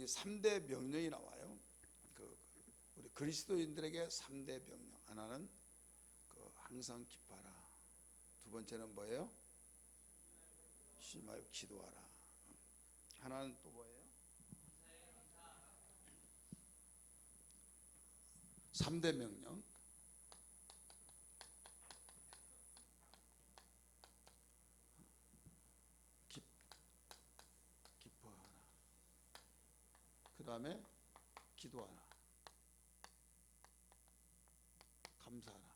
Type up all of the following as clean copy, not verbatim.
여기 3대 명령이 나와요. 우리 그리스도인들에게 3대 명령. 하나는 항상 기뻐하라. 두 번째는 뭐예요? 쉬지 말고 기도하라. 하나는 또 뭐예요? 3대 명령. 기뻐하라. 그 다음에 기도하라. 감사하라.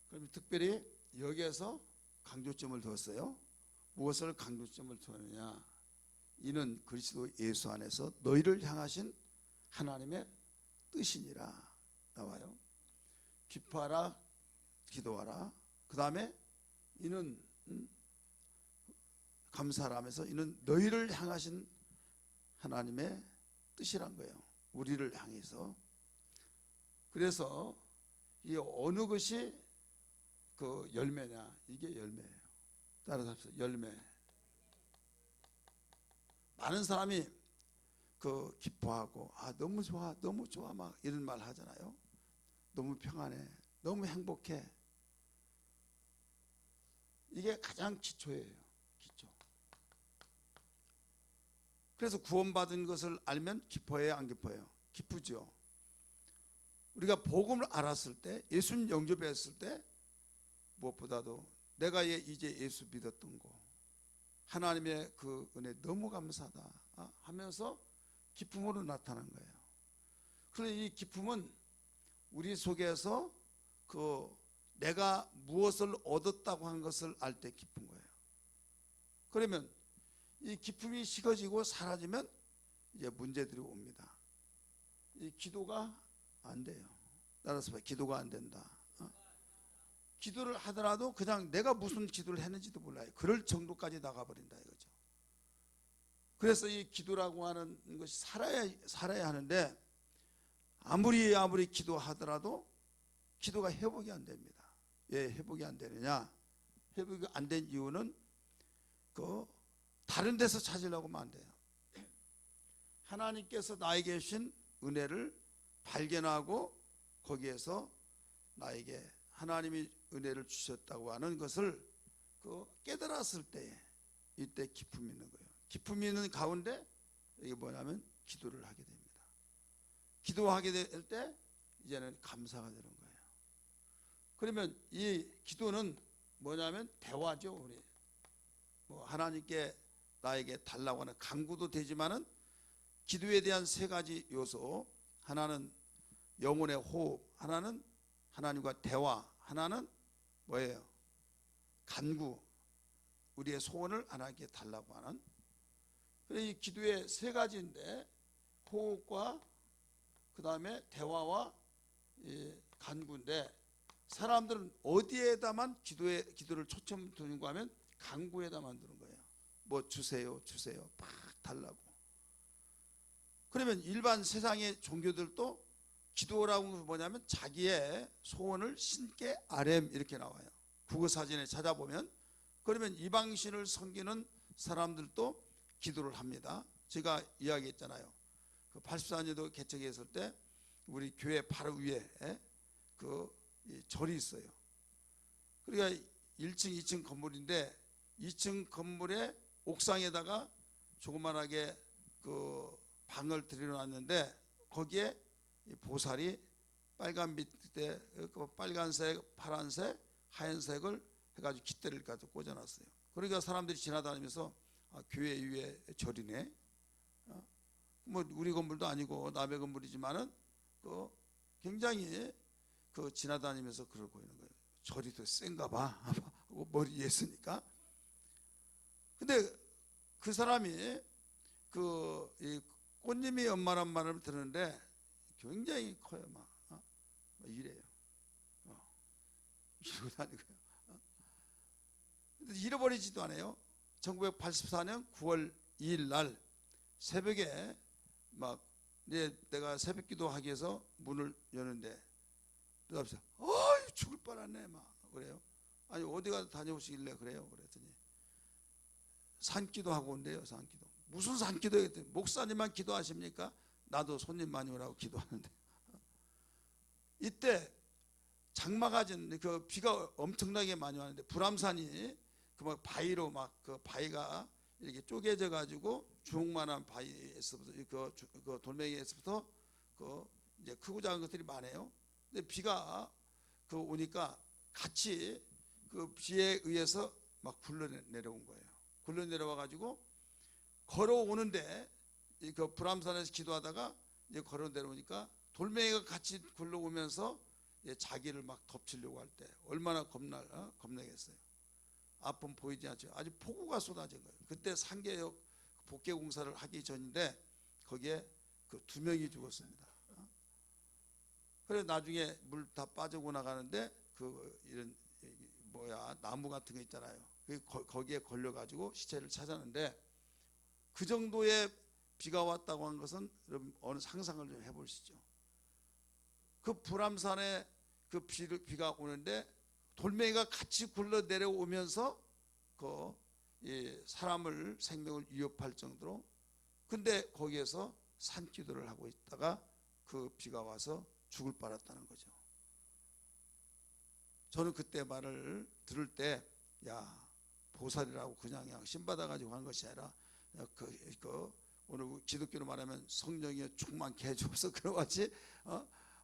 그럼 특별히 여기에서 강조점을 뒀어요. 무엇을 강조점을 두느냐? 이는 그리스도 예수 안에서 너희를 향하신 하나님의 뜻이니라 나와요. 기뻐하라, 기도하라. 그 다음에 이는 감사하라 하면서 이는 너희를 향하신 하나님의 뜻이란 거예요. 우리를 향해서. 그래서 이 어느 것이 그 열매냐? 이게 열매예요. 따라서 합시다. 열매. 많은 사람이 기뻐하고 너무 좋아, 너무 좋아 막 이런 말 하잖아요. 너무 평안해, 너무 행복해. 이게 가장 기초예요. 기초. 그래서 구원받은 것을 알면 기뻐해요, 안 기뻐해요? 기쁘죠. 우리가 복음을 알았을 때, 예수님 영접했을 때 무엇보다도 내가 이제 예수 믿었던 거, 하나님의 그 은혜 너무 감사하다 하면서 기쁨으로 나타난 거예요. 그래서 이 기쁨은 우리 속에서 내가 무엇을 얻었다고 한 것을 알 때 기쁜 거예요. 그러면 이 기쁨이 식어지고 사라지면 이제 문제들이 옵니다. 이 기도가 안 돼요. 따라서 기도가 안 된다. 기도를 하더라도 그냥 내가 무슨 기도를 했는지도 몰라요. 그럴 정도까지 나가버린다 이거죠. 그래서 이 기도라고 하는 것이 살아야 하는데 아무리 기도하더라도 기도가 회복이 안 됩니다. 왜 회복이 안 되느냐? 회복이 안 된 이유는 다른 데서 찾으려고 하면 안 돼요. 하나님께서 나에게 주신 은혜를 발견하고 거기에서 나에게 하나님이 은혜를 주셨다고 하는 것을 깨달았을 때에 이때 기쁨이 있는 거예요. 기쁨이 있는 가운데 이게 뭐냐면 기도를 하게 됩니다. 기도하게 될 때 이제는 감사가 되는 거예요. 그러면 이 기도는 뭐냐면 대화죠. 우리 하나님께 나에게 달라고 하는 간구도 되지만은 기도에 대한 세 가지 요소. 하나는 영혼의 호흡, 하나는 하나님과 대화, 하나는 뭐예요? 간구, 우리의 소원을 하나님께 달라고 하는. 이 기도의 세 가지인데 호흡과 그 다음에 대화와 간구인데 사람들은 어디에다만 기도를 초점 두는가 하면 간구에다만 두는 거예요. 뭐 주세요 막 달라고. 그러면 일반 세상의 종교들도 기도라고 뭐냐면 자기의 소원을 신께 아렘 이렇게 나와요. 국어사전에 찾아보면. 그러면 이방신을 섬기는 사람들도 기도를 합니다. 제가 이야기했잖아요. 84년도 개척했을 때 우리 교회 바로 위에 절이 있어요. 그러니까 1층, 2층 건물인데 2층 건물의 옥상에다가 조그만하게 방을 들여놨는데 거기에 보살이 빨간 밑에 빨간색, 파란색, 하얀색을 해가지고 깃대를 가지고 꽂아놨어요. 그러니까 사람들이 지나다니면서 교회 위에 절이네. 뭐 우리 건물도 아니고 남의 건물이지만은 굉장히 지나다니면서 그러고 있는 거예요. 절이 더 센가 봐 하고 머리에 쓰니까. 근데 그 사람이 이 꽃님이 엄마란 말을 듣는데 굉장히 커요. 막 이래요. 이러고 다니고요. 잃어버리지도 않아요. 1984년 9월 2일 날 새벽에 막 내가 새벽 기도하기 위해서 문을 여는데 어이 죽을 뻔했네 막 그래요. 아니 어디가 다녀오시길래 그래요. 그랬더니 산기도 하고 온대요. 산기도. 무슨 산기도 했더니 목사님만 기도하십니까? 나도 손님 많이 오라고 기도하는데. 이때 장마가 그 비가 엄청나게 많이 왔는데 불암산이 그 막 바위로 막 그 바위가 이렇게 쪼개져 가지고 주먹만한 바위에서부터 그 돌멩이에서부터 그 이제 크고 작은 것들이 많아요. 근데 비가 그 오니까 같이 그 비에 의해서 막 굴러 내려온 거예요. 굴러 내려와 가지고 걸어오는데 그 불암산에서 기도하다가 이제 걸어 내려오니까 돌멩이가 같이 굴러오면서 자기를 막 덮치려고 할 때 얼마나 겁나겠어요. 앞은 보이지 않죠. 아주 폭우가 쏟아진 거예요. 그때 상계역 복개 공사를 하기 전인데 거기에 그 2명이 죽었습니다. 그래 나중에 물 다 빠지고 나가는데 그 이런 나무 같은 거 있잖아요. 거기에 걸려 가지고 시체를 찾았는데 그 정도의 비가 왔다고 한 것은 여러분 어느 상상을 좀 해보시죠. 그 불암산에 그 비가 오는데 돌멩이가 같이 굴러 내려오면서 그 사람을 생명을 위협할 정도로 근데 거기에서 산기도를 하고 있다가 그 비가 와서 죽을 뻔했다는 거죠. 저는 그때 말을 들을 때 야 보살이라고 그냥 신받아 가지고 한 것이 아니라 오늘 기독교로 말하면 성령의 충만케 해줘서 그런 같이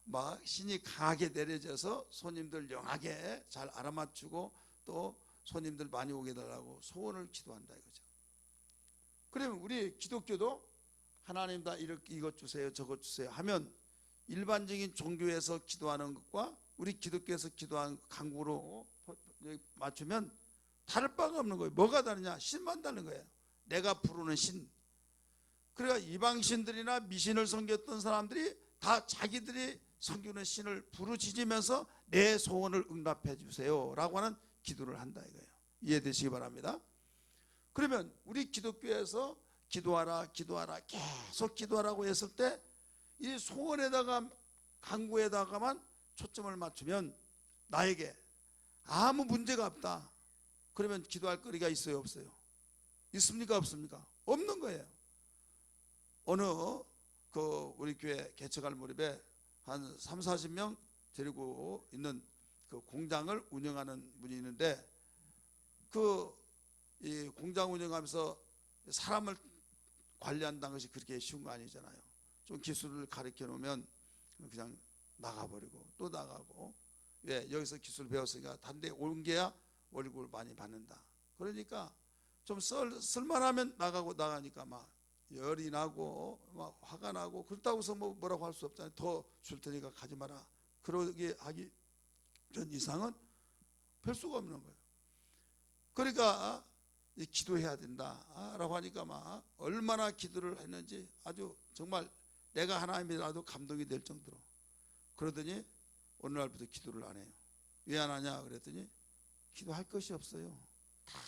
막 신이 강하게 내려져서 손님들 영하게 잘 알아맞추고 또 손님들 많이 오게 해달라고 소원을 기도한다 이거죠. 그러면 우리 기독교도 하나님 다 이것 주세요 저것 주세요 하면 일반적인 종교에서 기도하는 것과 우리 기독교에서 기도하는 강구로 맞추면 다를 바가 없는 거예요. 뭐가 다르냐? 신만 다른 거예요. 내가 부르는 신. 그러니까 이방신들이나 미신을 섬겼던 사람들이 다 자기들이 섬기는 신을 부르짖으면서 내 소원을 응답해 주세요 라고 하는 기도를 한다 이거예요. 이해되시기 바랍니다. 그러면 우리 기독교에서 기도하라 기도하라 계속 기도하라고 했을 때 이 소원에다가 간구에다가만 초점을 맞추면 나에게 아무 문제가 없다. 그러면 기도할 거리가 있어요 없어요? 있습니까 없습니까? 없는 거예요. 어느 우리 교회 개척할 무렵에 한 30-40명 데리고 있는 그 공장을 운영하는 분이 있는데 이 공장 운영하면서 사람을 관리한다는 것이 그렇게 쉬운 거 아니잖아요. 좀 기술을 가르쳐 놓으면 그냥 나가버리고 또 나가고 여기서 기술 배웠으니까 다른 데 옮겨야 월급을 많이 받는다. 그러니까 좀 쓸만하면 나가니까 막 열이 나고 막 화가 나고 그렇다고 해서 뭐라고 할 수 없잖아요. 더 줄 테니까 가지 마라. 그러게 하기 전 이상은 별 수가 없는 거예요. 그러니까 기도해야 된다라고 하니까 막 얼마나 기도를 했는지 아주 정말 내가 하나님이라도 감동이 될 정도로 그러더니 어느 날부터 기도를 안 해요. 왜 안 하냐 그랬더니 기도할 것이 없어요. 다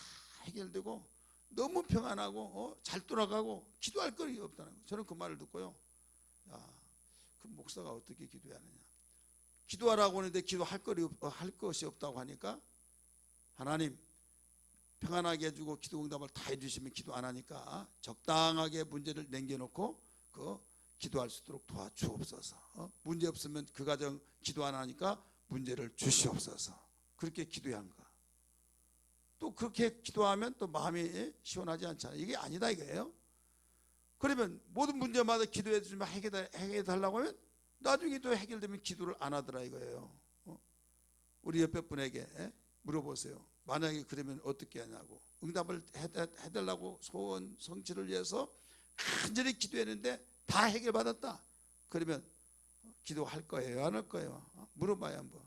해결되고 너무 평안하고 잘 돌아가고 기도할 거리가 없다는 거예요. 저는 그 말을 듣고요. 야, 그 목사가 어떻게 기도해야 하느냐. 기도하라고 하는데 기도할 것이 없다고 하니까 하나님 평안하게 해주고 기도 응답을 다 해주시면 기도 안 하니까 적당하게 문제를 남겨놓고 기도할 수 있도록 도와주옵소서. 문제 없으면 그 가정 기도 안 하니까 문제를 주시옵소서. 그렇게 기도한가. 또 그렇게 기도하면 또 마음이 시원하지 않잖아요. 이게 아니다 이거예요. 그러면 모든 문제마다 기도해 주면 해결해 달라고 하면 나중에 또 해결되면 기도를 안 하더라 이거예요. 우리 옆에 분에게 물어보세요. 만약에 그러면 어떻게 하냐고. 응답을 해달라고 소원 성취를 위해서 간절히 기도했는데 다 해결받았다. 그러면 기도할 거예요 안 할 거예요? 물어봐야 한번.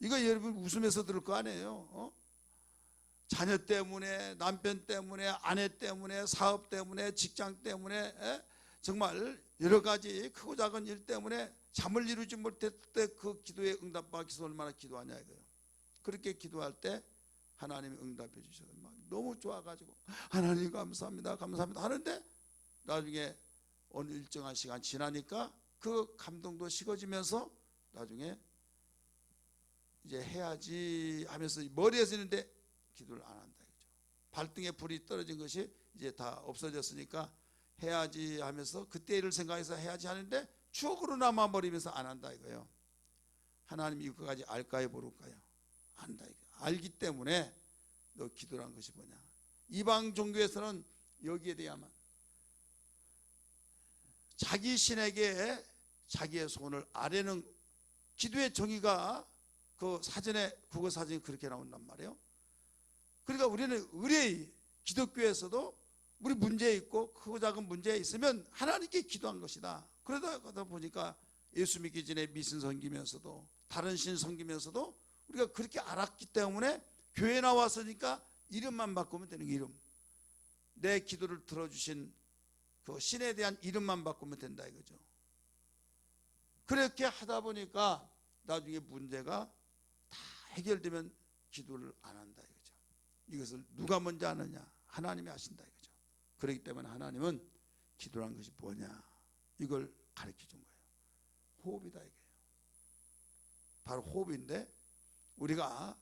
이거 여러분 웃으면서 들을 거 아니에요. 자녀 때문에 남편 때문에 아내 때문에 사업 때문에 직장 때문에 정말 여러 가지 크고 작은 일 때문에 잠을 이루지 못했을 때 그 기도에 응답받기 위해서 얼마나 기도하냐 이거예요. 그렇게 기도할 때 하나님이 응답해 주셔서 막 너무 좋아가지고 하나님 감사합니다 감사합니다 하는데 나중에 어느 일정한 시간 지나니까 그 감동도 식어지면서 나중에 이제 해야지 하면서 머리에서 있는데 기도를 안 한다 이거죠. 발등에 불이 떨어진 것이 이제 다 없어졌으니까 해야지 하면서 그때 일을 생각해서 해야지 하는데 추억으로 남아버리면서 안 한다 이거예요. 하나님이 이거까지 알까요 모를까요? 안다 이거. 알기 때문에 너 기도란 것이 뭐냐. 이방 종교에서는 여기에 대야만 자기 신에게 자기의 손을 아뢰는 기도의 정의가 그 사전에 국어 사전이 그렇게 나온단 말이에요. 그러니까 우리는 의뢰의 기독교에서도 우리 문제 있고 크고 작은 문제 있으면 하나님께 기도한 것이다. 그러다 보니까 예수 믿기 전에 미신 섬기면서도 다른 신 섬기면서도 우리가 그렇게 알았기 때문에 교회 나왔으니까 이름만 바꾸면 되는 게 이름. 내 기도를 들어주신 그 신에 대한 이름만 바꾸면 된다 이거죠. 그렇게 하다 보니까 나중에 문제가 다 해결되면 기도를 안 한다 이거죠. 이것을 누가 먼저 하느냐? 하나님이 하신다 이거죠. 그렇기 때문에 하나님은 기도란 것이 뭐냐? 이걸 가르쳐 준 거예요. 호흡이다 이거예요. 바로 호흡인데 우리가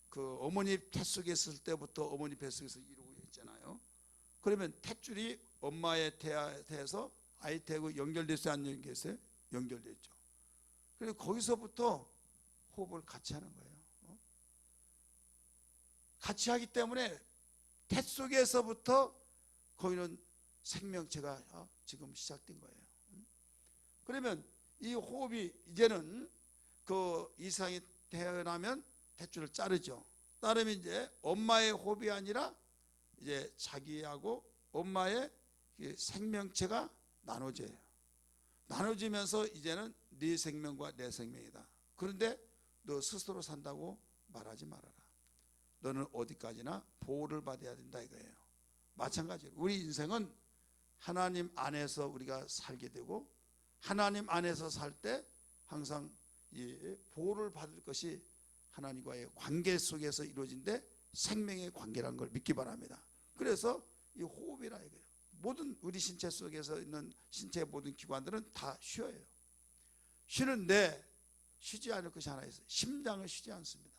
그 어머니 뱃속에 있을 때부터 어머니 뱃속에서 이루고 있잖아요. 그러면 탯줄이 엄마의 태에서 아이 태하고 연결됐어요? 안 연결됐어요? 연결됐죠. 그래서 거기서부터 호흡을 같이 하는 거예요. 같이 하기 때문에 태 속에서부터 거기는 생명체가 지금 시작된 거예요. 그러면 이 호흡이 이제는 그 이상이 태어나면 탯줄을 자르죠. 따르면 이제 엄마의 호흡이 아니라 이제 자기하고 엄마의 생명체가 나눠져요. 나눠지면서 이제는 네 생명과 내 생명이다. 그런데 너 스스로 산다고 말하지 말아라. 너는 어디까지나 보호를 받아야 된다 이거예요. 마찬가지로 우리 인생은 하나님 안에서 우리가 살게 되고 하나님 안에서 살 때 항상 이 보호를 받을 것이 하나님과의 관계 속에서 이루어진데 생명의 관계라는 걸 믿기 바랍니다. 그래서 이 호흡이라 이거예요. 모든 우리 신체 속에서 있는 신체의 모든 기관들은 다 쉬어요. 쉬는데 쉬지 않을 것이 하나 있어요. 심장은 쉬지 않습니다.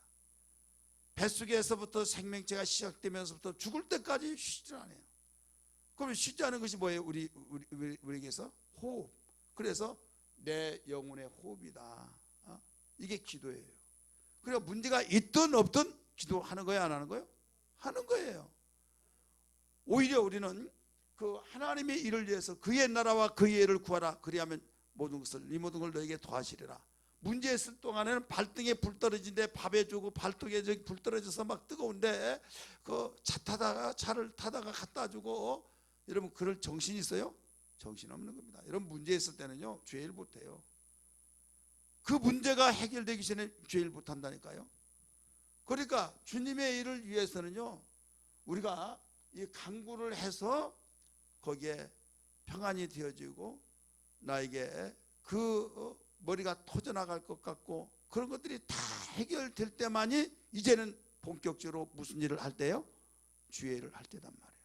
뱃속에서부터 생명체가 시작되면서부터 죽을 때까지 쉬지 않아요. 그럼 쉬지 않은 것이 뭐예요? 우리에게서 호흡. 그래서 내 영혼의 호흡이다. 이게 기도예요. 그러니까 문제가 있든 없든 기도하는 거예요, 안 하는 거예요? 하는 거예요. 오히려 우리는 그 하나님의 일을 위해서 그의 나라와 그의 일을 구하라. 그리하면 모든 것을 이 모든 걸 너에게 더하시리라. 문제 있을 동안에는 발등에 불 떨어진데 밥에 주고 발등에 불 떨어져서 막 뜨거운데 그 차를 타다가 갖다 주고 여러분 그럴 정신이 있어요? 정신 없는 겁니다. 여러분 문제 있을 때는요 죄일 못해요. 그 문제가 해결되기 전에 죄일 못한다니까요. 그러니까 주님의 일을 위해서는요 우리가 이 간구를 해서 거기에 평안이 되어지고 나에게 그 머리가 터져나갈 것 같고 그런 것들이 다 해결될 때만이 이제는 본격적으로 무슨 일을 할 때요? 주의 일을 할 때단 말이에요.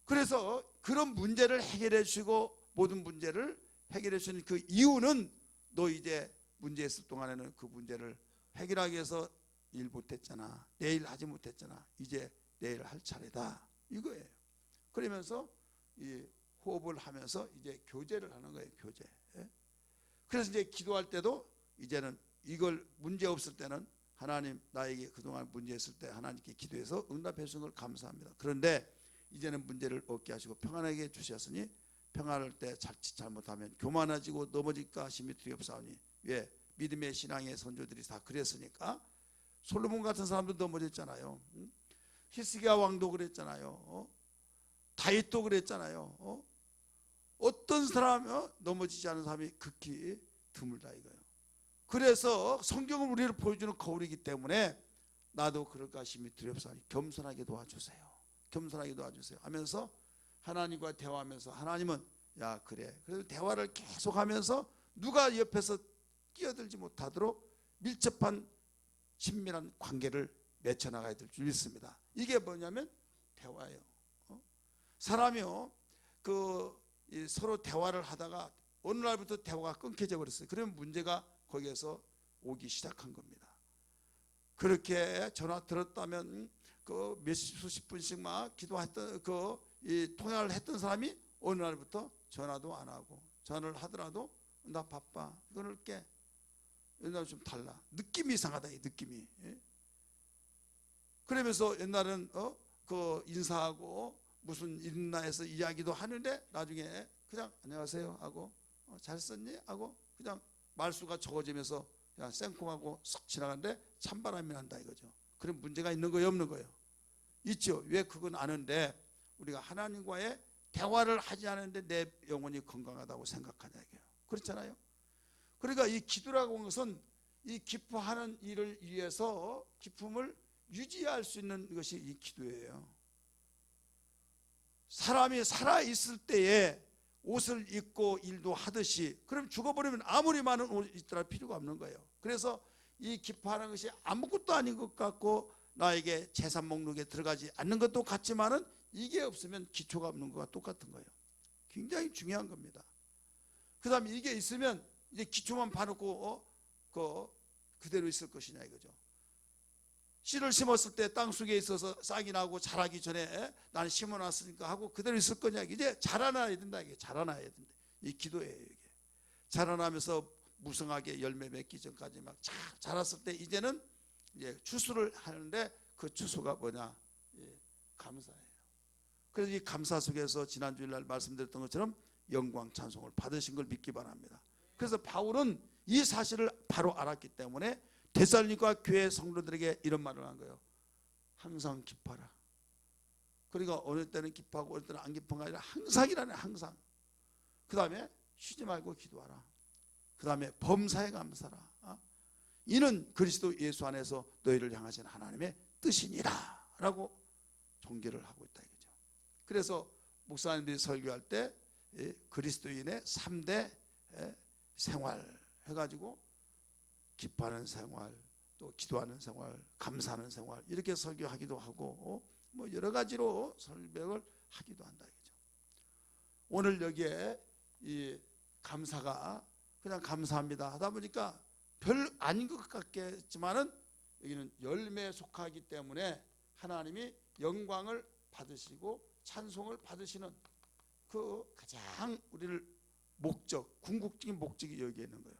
그래서 그런 문제를 해결해 주시고 모든 문제를 해결해 주시는 그 이유는 너 이제 문제 있을 동안에는 그 문제를 해결하기 위해서 일 못했잖아. 내일 하지 못했잖아. 이제 내일 할 차례다. 이거예요. 그러면서 이 호흡을 하면서 이제 교제를 하는 거예요. 교제. 그래서 이제 기도할 때도 이제는 이걸 문제 없을 때는 하나님 나에게 그동안 문제 있을 때 하나님께 기도해서 응답해 주신 걸 감사합니다. 그런데 이제는 문제를 얻게 하시고 평안하게 주셨으니 평안할 때 자칫 잘못하면 교만해지고 넘어질까 하심이 두렵사오니 왜? 믿음의 신앙의 선조들이 다 그랬으니까. 솔로몬 같은 사람도 넘어졌잖아요. 히스기야 왕도 그랬잖아요. 다윗도 그랬잖아요. 어떤 사람이 넘어지지 않은 사람이 극히 드물다 이거예요. 그래서 성경은 우리를 보여주는 거울이기 때문에 나도 그럴까 하심이 두렵사오니 겸손하게 도와주세요. 겸손하게 도와주세요 하면서 하나님과 대화하면서 하나님은 야 그래 그래서 대화를 계속하면서 누가 옆에서 끼어들지 못하도록 밀접한 친밀한 관계를 맺혀나가야 될 줄 믿습니다. 이게 뭐냐면 대화예요. 사람이요 서로 대화를 하다가 어느 날부터 대화가 끊겨져 버렸어요. 그러면 문제가 거기에서 오기 시작한 겁니다. 그렇게 전화 들었다면 그 수십 분씩 막 기도했던 이 통화를 했던 사람이 어느 날부터 전화도 안 하고, 전화를 하더라도 나 바빠 끊을게. 옛날에 좀 달라. 느낌이 이상하다, 이 느낌이. 그러면서 옛날은 그 인사하고 무슨 있나 해서 이야기도 하는데 나중에 그냥 안녕하세요 하고 잘 썼니 하고 그냥 말수가 적어지면서 그냥 생콩하고 쏙 지나가는데 찬바람이 난다 이거죠. 그럼 문제가 있는 거예요, 없는 거예요? 있죠. 왜 그건 아는데 우리가 하나님과의 대화를 하지 않는데 내 영혼이 건강하다고 생각하냐 이게요. 그렇잖아요. 그러니까 이 기도라고 하는 것은 이 기뻐하는 일을 위해서 기쁨을 유지할 수 있는 것이 이 기도예요. 사람이 살아있을 때에 옷을 입고 일도 하듯이, 그럼 죽어버리면 아무리 많은 옷이 있더라도 필요가 없는 거예요. 그래서 이 기뻐하는 것이 아무것도 아닌 것 같고 나에게 재산 목록에 들어가지 않는 것도 같지만은 이게 없으면 기초가 없는 것과 똑같은 거예요. 굉장히 중요한 겁니다. 그 다음에 이게 있으면 이제 기초만 봐놓고 그대로 있을 것이냐 이거죠. 씨를 심었을 때 땅속에 있어서 싹이 나고 자라기 전에 나는 심어놨으니까 하고 그대로 있을 거냐. 이제 자라나야 된다. 이게 자라나야 된다. 이 기도예요. 이게 자라나면서 무성하게 열매 맺기 전까지 막 자랐을 때 이제는 이제 추수를 하는데 그 추수가 뭐냐? 감사예요. 그래서 이 감사 속에서 지난 주일날 말씀드렸던 것처럼 영광 찬송을 받으신 걸 믿기 바랍니다. 그래서 바울은 이 사실을 바로 알았기 때문에 데살로니가 교회 성도들에게 이런 말을 한 거예요. 항상 기뻐하라. 그러니까 어느 때는 기뻐하고 어느 때는 안 기뻐한 게 아니라 항상이라네. 항상. 그 다음에 쉬지 말고 기도하라. 그 다음에 범사에 감사라. 이는 그리스도 예수 안에서 너희를 향하신 하나님의 뜻이니라 라고 종교를 하고 있다 이거죠. 그래서 목사님들이 설교할 때 그리스도인의 3대 생활 해가지고 기뻐하는 생활, 또 기도하는 생활, 감사하는 생활 이렇게 설교하기도 하고 뭐 여러 가지로 설명을 하기도 한다 이거죠. 오늘 여기에 이 감사가 그냥 감사합니다 하다 보니까 별 아닌 것 같겠지만은 여기는 열매에 속하기 때문에 하나님이 영광을 받으시고 찬송을 받으시는 그 가장 우리를 목적, 궁극적인 목적이 여기에 있는 거예요.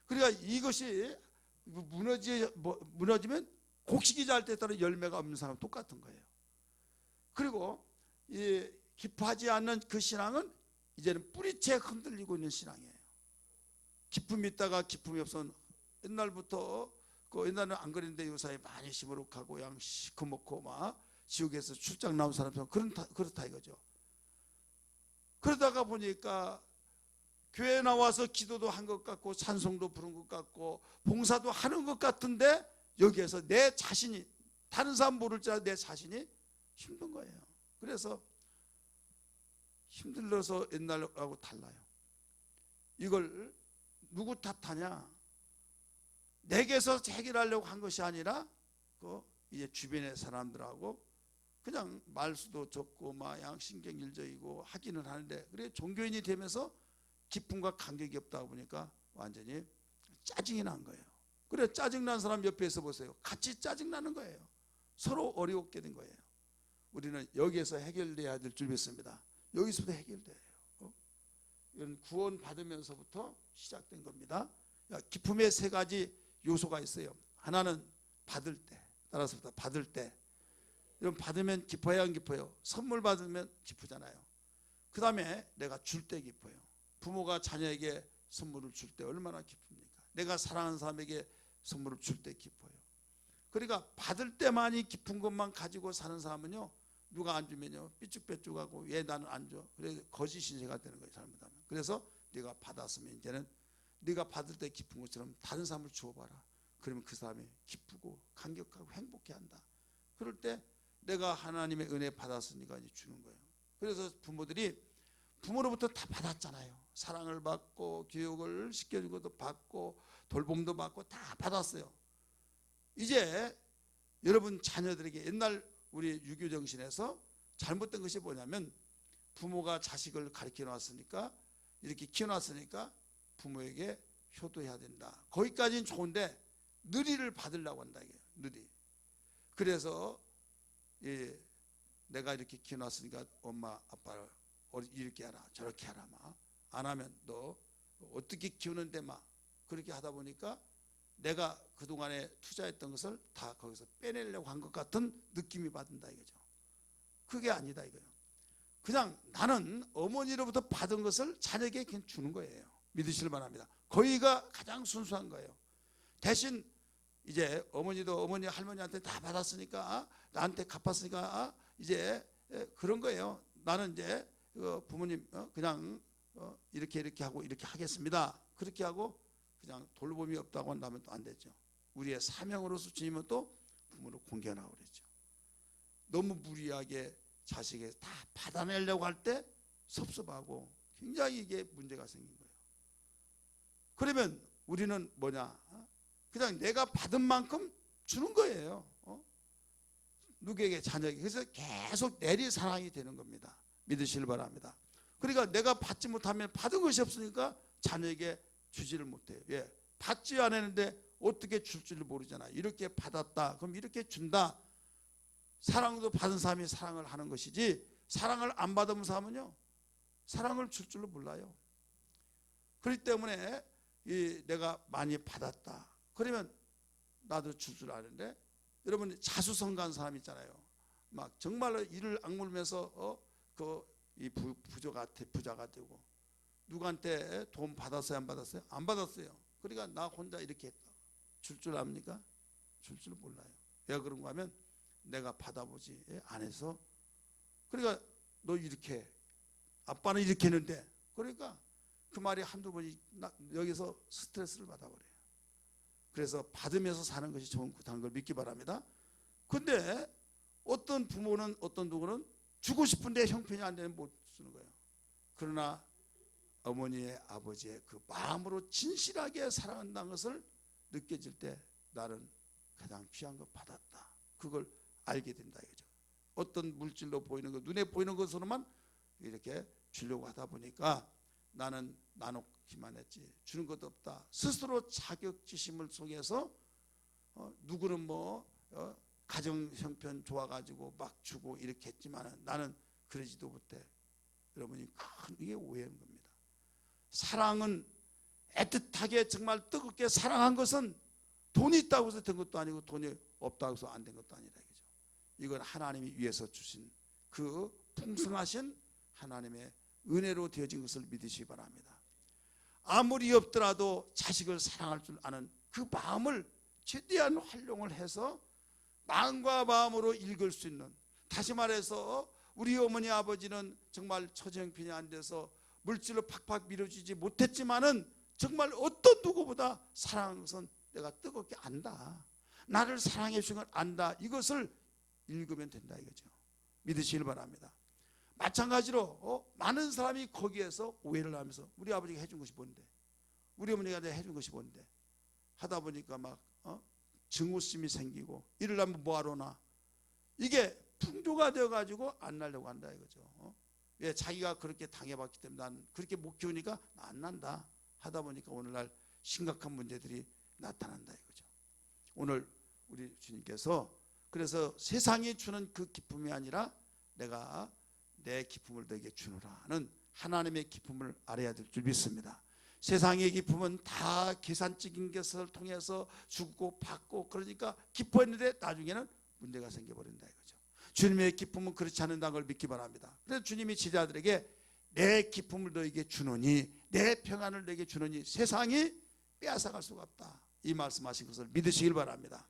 그러니까 이것이 무너지면 곡식이 잘 때 따라 열매가 없는 사람 똑같은 거예요. 그리고 이 기뻐하지 않는 그 신앙은 이제는 뿌리채 흔들리고 있는 신앙이에요. 기쁨이 있다가 기쁨이 없으면 옛날부터 옛날에는 안 그랬는데 요사이 많이 시무룩하고 양 시커멓고 막 지옥에서 출장 나온 사람처럼 그렇다 이거죠. 그러다가 보니까 교회 나와서 기도도 한 것 같고 찬송도 부른 것 같고 봉사도 하는 것 같은데 여기에서 내 자신이 다른 사람 모를 줄 알고 내 자신이 힘든 거예요. 그래서 힘들어서 옛날하고 달라요. 이걸 누구 탓하냐? 내게서 해결하려고 한 것이 아니라 이제 주변의 사람들하고 그냥 말수도 적고 막 양신경 일적이고 하기는 하는데 그래 종교인이 되면서 기쁨과 간격이 없다 보니까 완전히 짜증이 난 거예요. 그래 짜증난 사람 옆에서 보세요. 같이 짜증나는 거예요. 서로 어려웠게 된 거예요. 우리는 여기에서 해결돼야 될 줄 믿습니다. 여기서부터 해결돼요. 이건 구원 받으면서부터 시작된 겁니다. 기쁨의 세 가지 요소가 있어요. 하나는 받을 때, 따라서 받을 때. 이런 받으면 기뻐요, 안 기뻐요? 선물 받으면 기쁘잖아요. 그 다음에 내가 줄 때 기뻐요. 부모가 자녀에게 선물을 줄 때 얼마나 기쁩니까? 내가 사랑하는 사람에게 선물을 줄 때 기뻐요. 그러니까 받을 때만이 기쁜 것만 가지고 사는 사람은요, 누가 안 주면요 삐죽빼죽하고 왜 나는 안 줘? 그래서 거짓 신세가 되는 거예요. 잘못하면. 그래서 네가 받았으면 이제는 네가 받을 때 기쁜 것처럼 다른 사람을 주어봐라. 그러면 그 사람이 기쁘고 감격하고 행복해한다. 그럴 때 내가 하나님의 은혜 받았으니까 이제 주는 거예요. 그래서 부모들이 부모로부터 다 받았잖아요. 사랑을 받고 교육을 시켜준 것도 받고 돌봄도 받고 다 받았어요. 이제 여러분 자녀들에게 옛날 우리 유교 정신에서 잘못된 것이 뭐냐면 부모가 자식을 가르쳐 놨으니까 이렇게 키워놨으니까 부모에게 효도해야 된다. 거기까지는 좋은데 느리를 받으려고 한다 이게 느리. 그래서 내가 이렇게 키워놨으니까 엄마 아빠를 이렇게 하라 저렇게 하라 막 안 하면 너 어떻게 키우는데 막 그렇게 하다 보니까 내가 그동안에 투자했던 것을 다 거기서 빼내려고 한 것 같은 느낌이 받는다 이거죠. 그게 아니다 이거예요. 그냥 나는 어머니로부터 받은 것을 자녀에게 그냥 주는 거예요. 믿으시길 바랍니다. 거기가 가장 순수한 거예요. 대신 이제 어머니도 어머니 할머니한테 다 받았으니까 나한테 갚았으니까 이제 그런 거예요. 나는 이제 부모님 그냥 이렇게 하고 이렇게 하겠습니다. 그렇게 하고 그냥 돌봄이 없다고 한다면 또 안 되죠. 우리의 사명으로서 주님은 또 부모를 공개하라고 그랬죠. 너무 무리하게 자식에 다 받아내려고 할 때 섭섭하고 굉장히 이게 문제가 생긴 거예요. 그러면 우리는 뭐냐? 그냥 내가 받은 만큼 주는 거예요. 누구에게 자녀에게. 그래서 계속 내리 사랑이 되는 겁니다. 믿으시길 바랍니다. 그러니까 내가 받지 못하면 받은 것이 없으니까 자녀에게 주지를 못해요. 예, 받지 않았는데 어떻게 줄 줄 모르잖아요. 이렇게 받았다 그럼 이렇게 준다. 사랑도 받은 사람이 사랑을 하는 것이지 사랑을 안 받은 사람은요 사랑을 줄 줄로 몰라요. 그렇기 때문에 내가 많이 받았다 그러면 나도 줄 줄 아는데, 여러분 자수성가한 사람 있잖아요. 막 정말로 이를 악물면서 이 부자가 되고 누구한테 돈 받았어요 안 받았어요? 안 받았어요. 그러니까 나 혼자 이렇게 했다. 줄 줄 압니까? 줄 줄 몰라요. 왜 그런가 하면 내가 받아보지 안 해서. 그러니까 너 이렇게 아빠는 이렇게 했는데, 그러니까 그 말이 한두 번이 여기서 스트레스를 받아버려요. 그래서 받으면서 사는 것이 좋다는 걸 믿기 바랍니다. 근데 어떤 부모는 어떤 누구는 주고 싶은데 형편이 안 되면 못 주는 거예요. 그러나 어머니의 아버지의 그 마음으로 진실하게 사랑한다는 것을 느껴질 때 나는 가장 귀한 거 받았다. 그걸 알게 된다 이거죠. 어떤 물질로 보이는 것, 눈에 보이는 것으로만 이렇게 주려고 하다 보니까 나는 나눠기만 했지 주는 것도 없다. 스스로 자격지심을 속에서 누구는 가정 형편 좋아가지고 막 주고 이렇게 했지만 나는 그러지도 못해. 여러분이 큰 이게 오해인 겁니다. 사랑은 애틋하게 정말 뜨겁게 사랑한 것은 돈이 있다고 해서 된 것도 아니고 돈이 없다고 해서 안 된 것도 아니라 이거죠. 이건 하나님이 위해서 주신 그 풍성하신 하나님의 은혜로 되어진 것을 믿으시기 바랍니다. 아무리 없더라도 자식을 사랑할 줄 아는 그 마음을 최대한 활용을 해서 마음과 마음으로 읽을 수 있는, 다시 말해서 우리 어머니 아버지는 정말 처지형편이 안 돼서 물질로 팍팍 밀어주지 못했지만은 정말 어떤 누구보다 사랑하는 것은 내가 뜨겁게 안다. 나를 사랑해 주신 걸 안다. 이것을 읽으면 된다 이거죠. 믿으시길 바랍니다. 마찬가지로 많은 사람이 거기에서 오해를 하면서 우리 아버지가 해준 것이 뭔데, 우리 어머니가 내가 해준 것이 뭔데 하다 보니까 막 증오심이 생기고 이러려면 뭐하러 나, 이게 풍조가 되어가지고 안 나려고 한다 이거죠. 왜? 자기가 그렇게 당해봤기 때문에 난 그렇게 못 키우니까 안 난다 하다 보니까 오늘날 심각한 문제들이 나타난다 이거죠. 오늘 우리 주님께서 그래서 세상이 주는 그 기쁨이 아니라 내가 내 기쁨을 너에게 주노라는 하나님의 기쁨을 알아야 될 줄 믿습니다. 세상의 기쁨은 다 계산적인 것을 통해서 주고 받고 그러니까 기뻐했는데 나중에는 문제가 생겨버린다 이거죠. 주님의 기쁨은 그렇지 않는다는 걸 믿기 바랍니다. 그래서 주님이 제자들에게 내 기쁨을 너에게 주노니, 내 평안을 너에게 주노니 세상이 빼앗아갈 수가 없다, 이 말씀하신 것을 믿으시길 바랍니다.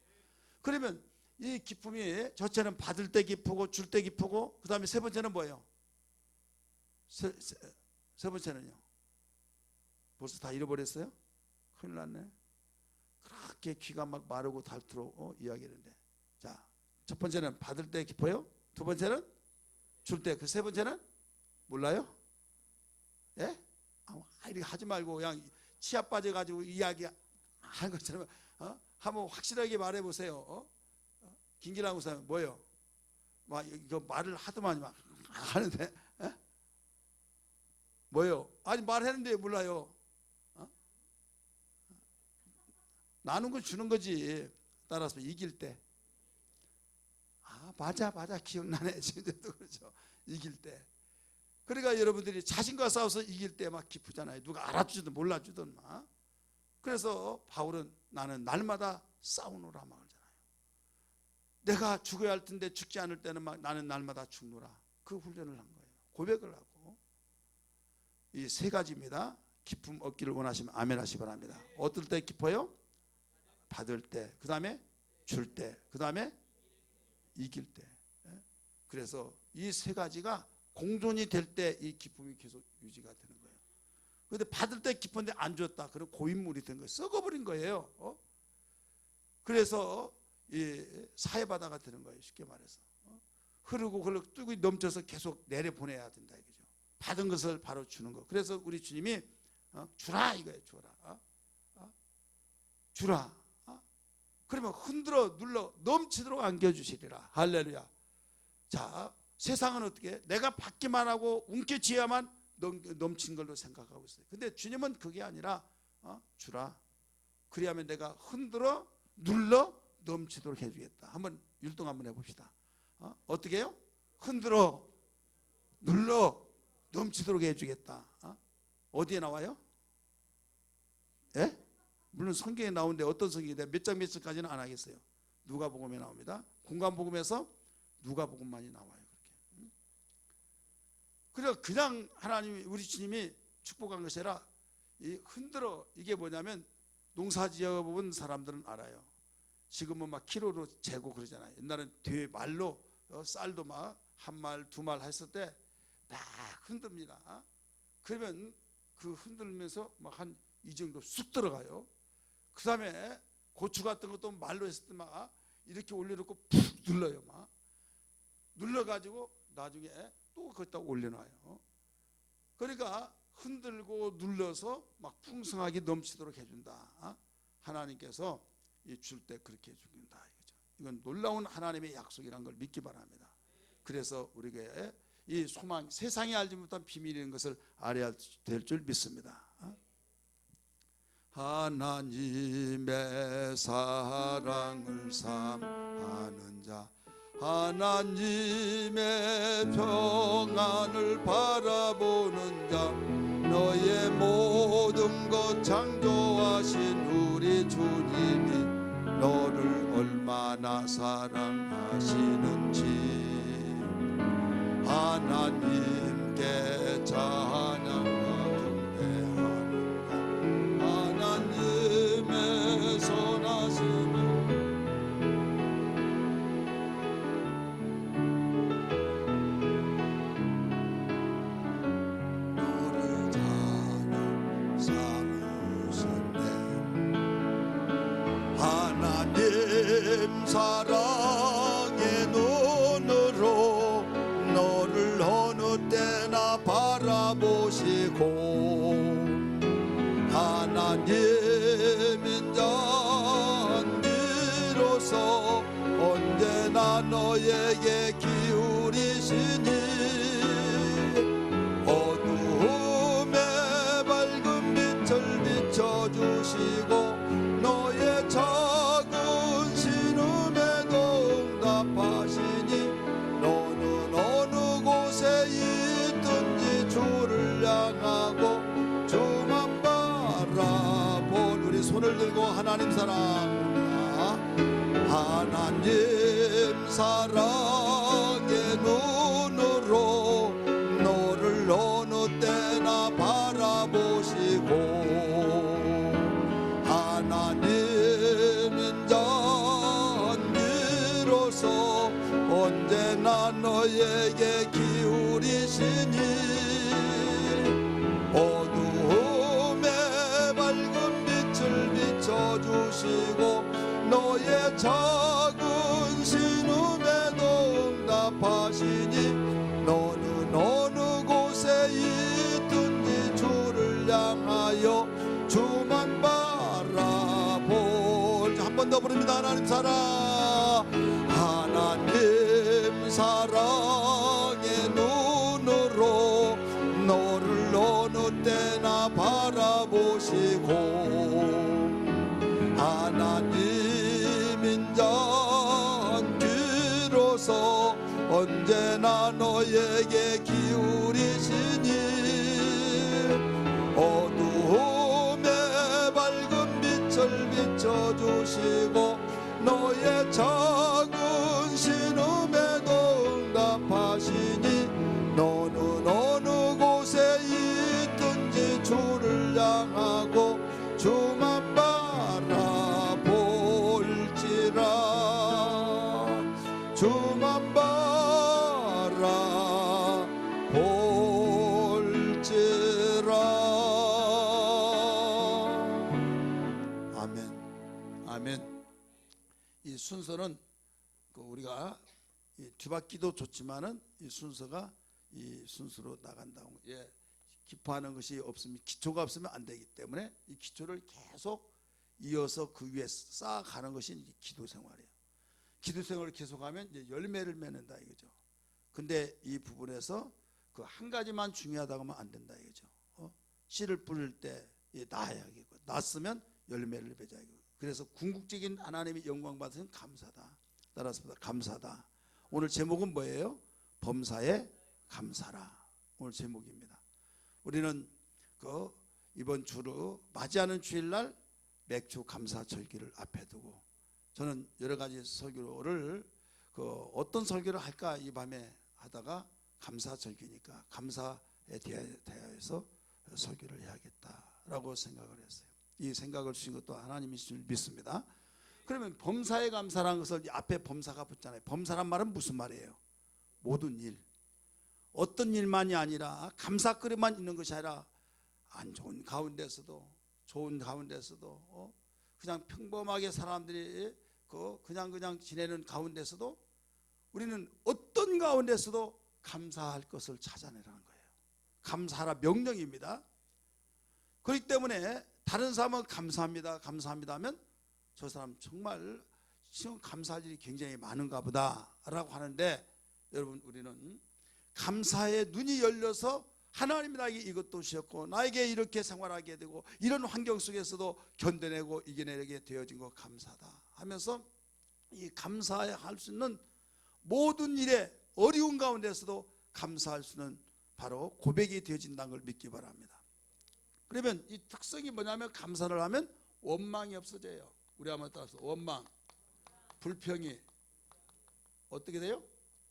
그러면 이 기쁨이 첫째는 받을 때 기쁘고 줄 때 기쁘고, 그 다음에 세 번째는 뭐예요? 세 번째는요? 벌써 다 잃어버렸어요? 큰일 났네. 그렇게 귀가 막 마르고 닳도록 이야기하는데, 자, 첫 번째는 받을 때 기뻐요. 두 번째는 줄 때, 그 세 번째는 몰라요? 예? 이렇게 하지 말고 그냥 치아 빠져가지고 이야기 하는 것처럼 한번 확실하게 말해보세요. 김기랑 우선 뭐예요? 막 이거 말을 하더만 막 하는데 뭐예요? 아니 말했는데 몰라요. 나눈 건 주는 거지. 따라서 이길 때, 맞아 기억나네. 지금도 그렇죠. 이길 때. 그러니까 여러분들이 자신과 싸워서 이길 때 막 기쁘잖아요. 누가 알아주든 몰라주든 막. 그래서 바울은 나는 날마다 싸우노라 막 그러잖아요. 내가 죽어야 할 텐데 죽지 않을 때는 막 나는 날마다 죽노라. 그 훈련을 한 거예요. 고백을 하고. 이 세 가지입니다. 기쁨 얻기를 원하시면 아멘 하시 바랍니다. 어떨 때 기뻐요? 받을 때, 그 다음에 줄 때, 그 다음에 이길 때. 그래서 이 세 가지가 공존이 될 때 이 기쁨이 계속 유지가 되는 거예요. 그런데 받을 때 기쁜데 안 줬다, 그럼 고인물이 된 거예요. 썩어버린 거예요. 그래서 이 사해바다가 되는 거예요. 쉽게 말해서 흐르고 뚝이 넘쳐서 계속 내려보내야 된다 이거죠. 받은 것을 바로 주는 거. 그래서 우리 주님이 주라 이거예요. 주라. 그러면 흔들어 눌러 넘치도록 안겨주시리라. 할렐루야. 자, 세상은 어떻게? 내가 받기만 하고 움켜쥐어야만 넘친 걸로 생각하고 있어요. 근데 주님은 그게 아니라 주라. 그래야면 내가 흔들어 눌러 넘치도록 해주겠다. 한번 율동 한번 해봅시다. 어떻게 해요? 흔들어 눌러 넘치도록 해주겠다. 어디에 나와요? 예? 물론 성경에 나오는데 어떤 성경인데 몇 장까지는 안 하겠어요. 누가복음에 나옵니다. 공간복음에서 누가복음만이 나와요. 그러니까 그냥 하나님이 우리 주님이 축복한 것이 아니라 이 흔들어, 이게 뭐냐면 농사지어본 사람들은 알아요. 지금은 막 키로로 재고 그러잖아요. 옛날엔 뒤에 말로 쌀도 막 한 말, 두 말 했을 때 막 흔듭니다. 그러면 그 흔들면서 막 한 이 정도 쑥 들어가요. 그 다음에 고추 같은 것도 말로 했을 때 막 이렇게 올려놓고 푹 눌러요. 막 눌러가지고 나중에 또 거기다 올려놔요. 그러니까 흔들고 눌러서 막 풍성하게 넘치도록 해준다. 하나님께서 줄 때 그렇게 해준다 이거죠. 이건 놀라운 하나님의 약속이라는 걸 믿기 바랍니다. 그래서 우리에게 이 소망, 세상이 알지 못한 비밀인 것을 알아야 될 줄 믿습니다. 하나님의 사랑을 삼하는 자, 하나님의 평안을 바라보는 자, 너의 모든 것 창조하신 우리 주님이 너를 얼마나 사랑하시는지 하나님께 찬양하며 경배하는 자, 하나님의 선하심을 사랑의 눈으로 너를 어느 때나 바라보시고 하나님인 자비로서 언제나 너에게 기울이시니 어두움에 밝은 빛을 비춰주시고 너의 작은 신음에도 응답하시니 너는 어느 곳에 있든지 주를 향하고 주만 바라본 우리 손을 들고 하나님 사랑합니다. 하나님 사랑의 눈으로 너를 어느 때나 바라보시고 하나님인 자비로서 언제나 너에게 기울이시니 어두움에 밝은 빛을 비춰주시고 너의 작은 신음에도 응답하시니 너는 어느 곳에 있든지 주를 향하여 주만 바라볼. 한 번 더 부릅니다. 하나님 사랑, 하나님 사랑의 눈으로 너를 어느 때나 바라보시고 하나님인 전귀로서 언제나 너에게 기울이시니 어두움에 밝은 빛을 비춰주시고 너의 작은 신음에도 응답하시니 너는 어느 곳에 있든지 주를 향하고 주만 바라볼지라 주만 바라볼지라. 아멘. 아멘. 이 순서는 우리가 뒤바퀴도 좋지만은 이 순서가 이 순서로 나간다고. 예, 기포하는 것이 없으면 기초가 없으면 안 되기 때문에 이 기초를 계속 이어서 그 위에 쌓아가는 것이 기도 생활이에요. 기도 생활을 계속하면 이제 열매를 맺는다 이거죠. 근데 이 부분에서 그 한 가지만 중요하다고 하면 안 된다 이거죠. 씨를 뿌릴 때 낳아야겠고 낳았으면 열매를 맺어야 겠고. 그래서 궁극적인 하나님의 영광 받으면 감사다. 따라서 감사다. 오늘 제목은 뭐예요? 범사에 감사라. 오늘 제목입니다. 우리는 이번 주로 맞이하는 주일날 맥주 감사 절기를 앞에 두고 저는 여러 가지 설교를 어떤 설교를 할까 이 밤에 하다가 감사 절기니까 감사에 대하여서 설교를 해야겠다라고 생각을 했어요. 이 생각을 주신 것도 하나님이신 줄 믿습니다. 그러면 범사에 감사라는 것을 앞에 범사가 붙잖아요. 범사란 말은 무슨 말이에요? 모든 일, 어떤 일만이 아니라 감사거리만 있는 것이 아니라 안 좋은 가운데서도 좋은 가운데서도 그냥 평범하게 사람들이 그냥 지내는 가운데서도 우리는 어떤 가운데서도 감사할 것을 찾아내라는 거예요. 감사하라 명령입니다. 그렇기 때문에 다른 사람은 감사합니다 감사합니다 하면 저 사람 정말 지금 감사할 일이 굉장히 많은가 보다 라고 하는데, 여러분 우리는 감사의 눈이 열려서 하나님이 나에게 이것도 주셨고 나에게 이렇게 생활하게 되고 이런 환경 속에서도 견뎌내고 이겨내게 되어진 거 감사다 하면서 이 감사할 수 있는 모든 일에 어려운 가운데서도 감사할 수 있는 바로 고백이 되어진다는 걸 믿기 바랍니다. 그러면 이 특성이 뭐냐면 감사를 하면 원망이 없어져요. 우리 한번 따라서 원망, 불평이 어떻게 돼요?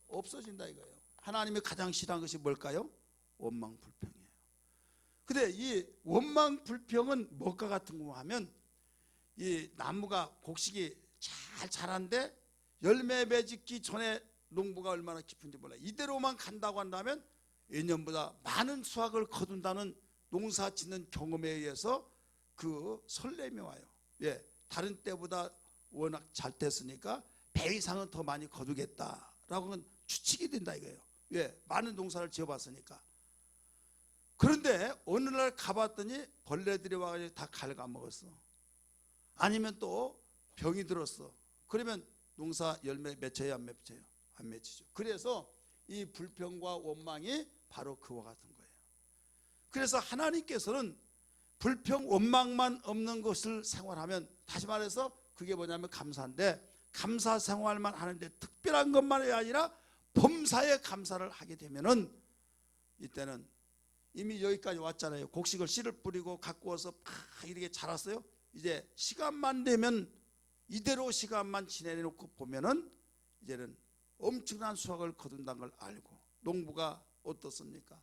없어진다 이거예요. 하나님이 가장 싫어하는 것이 뭘까요? 원망, 불평이에요. 근데 이 원망, 불평은 뭐가 같은 거 하면 이 나무가 곡식이 잘 자란데 열매 맺기 전에 농부가 얼마나 깊은지 몰라요. 이대로만 간다고 한다면 예년보다 많은 수확을 거둔다는 농사 짓는 경험에 의해서 그 설렘이 와요. 예, 다른 때보다 워낙 잘 됐으니까 배 이상은 더 많이 거두겠다라고는 추측이 된다 이거예요. 예, 많은 농사를 지어봤으니까. 그런데 어느 날 가봤더니 벌레들이 와가지고 다 갉아먹었어. 아니면 또 병이 들었어. 그러면 농사 열매 맺혀요 안 맺혀요? 안 맺히죠. 그래서 이 불평과 원망이 바로 그와 같은 거예요. 그래서 하나님께서는 불평 원망만 없는 것을 생활하면, 다시 말해서 그게 뭐냐면 감사인데, 감사 생활만 하는데 특별한 것만이 아니라 범사에 감사를 하게 되면은 이때는 이미 여기까지 왔잖아요. 곡식을 씨를 뿌리고 갖고 와서 팍 이렇게 자랐어요. 이제 시간만 되면 이대로 시간만 지내놓고 보면은 이제는 엄청난 수확을 거둔다는 걸 알고, 농부가 어떻습니까?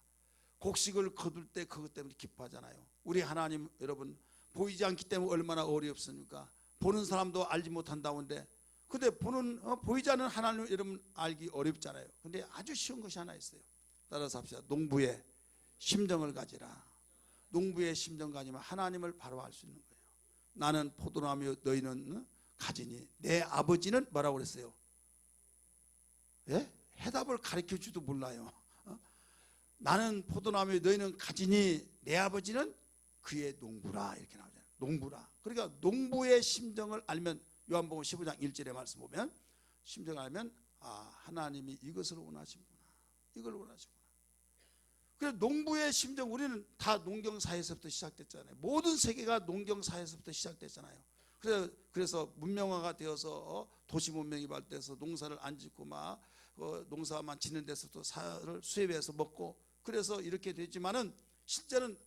곡식을 거둘 때 그것 때문에 기뻐하잖아요. 우리 하나님 여러분 보이지 않기 때문에 얼마나 어렵습니까? 보는 사람도 알지 못한다는데, 근데 보이지 않는 하나님 여러분 알기 어렵잖아요. 근데 아주 쉬운 것이 하나 있어요. 따라서 합시다. 농부의 심정을 가지라. 농부의 심정 가지면 하나님을 바로 알 수 있는 거예요. 나는 포도나무 너희는 가지니 내 아버지는 뭐라고 그랬어요? 예? 해답을 가르쳐 주도 몰라요. 나는 포도나무 너희는 가지니 내 아버지는 그의 농부라 이렇게 나오잖아요. 농부라. 그러니까 농부의 심정을 알면, 요한복음 15장 1절의 말씀 보면 심정을 알면 하나님이 이것을 원하시구나, 이걸 원하시구나. 그래서 농부의 심정, 우리는 다 농경사회에서부터 시작됐잖아요. 모든 세계가 농경사회에서부터 시작됐잖아요. 그래서 문명화가 되어서 도시 문명이 발달해서 농사를 안 짓고 막 농사만 짓는 데서도 살을 수입해서 먹고 그래서 이렇게 되지만은 실제는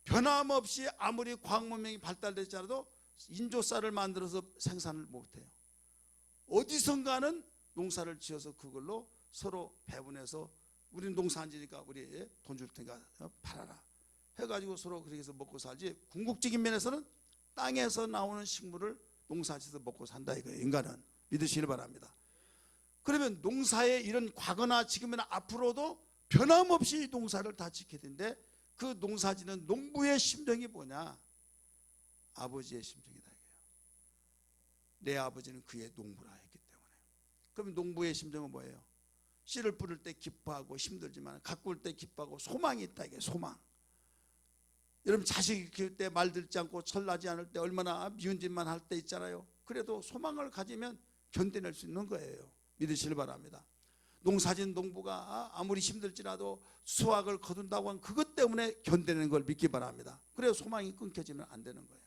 변함없이 아무리 과학 문명이 발달되지 않아도 인조쌀을 만들어서 생산을 못해요. 어디선가는 농사를 지어서 그걸로 서로 배분해서 우리는 농사 안 지니까 우리 돈 줄 테니까 팔아라 해가지고 서로 그렇게 해서 먹고 살지, 궁극적인 면에서는 땅에서 나오는 식물을 농사지어서 먹고 산다 이거예요. 인간은 믿으시길 바랍니다. 그러면 농사의 이런 과거나 지금이나 앞으로도 변함없이 농사를 다 지켜야 되는데 그 농사지는 농부의 심정이 뭐냐? 아버지의 심정이다 이거예요. 내 아버지는 그의 농부라 했기 때문에. 그러면 농부의 심정은 뭐예요? 씨를 뿌릴 때 기뻐하고 힘들지만 가꿀 때 기뻐하고 소망이 있다 이게 소망. 여러분 자식 키울 때 말 듣지 않고 철나지 않을 때 얼마나 미운 짓만 할 때 있잖아요. 그래도 소망을 가지면 견뎌낼 수 있는 거예요. 믿으시길 바랍니다. 농사진 농부가 아무리 힘들지라도 수확을 거둔다고 한 그것 때문에 견뎌내는 걸 믿기 바랍니다. 그래야 소망이 끊겨지면 안 되는 거예요.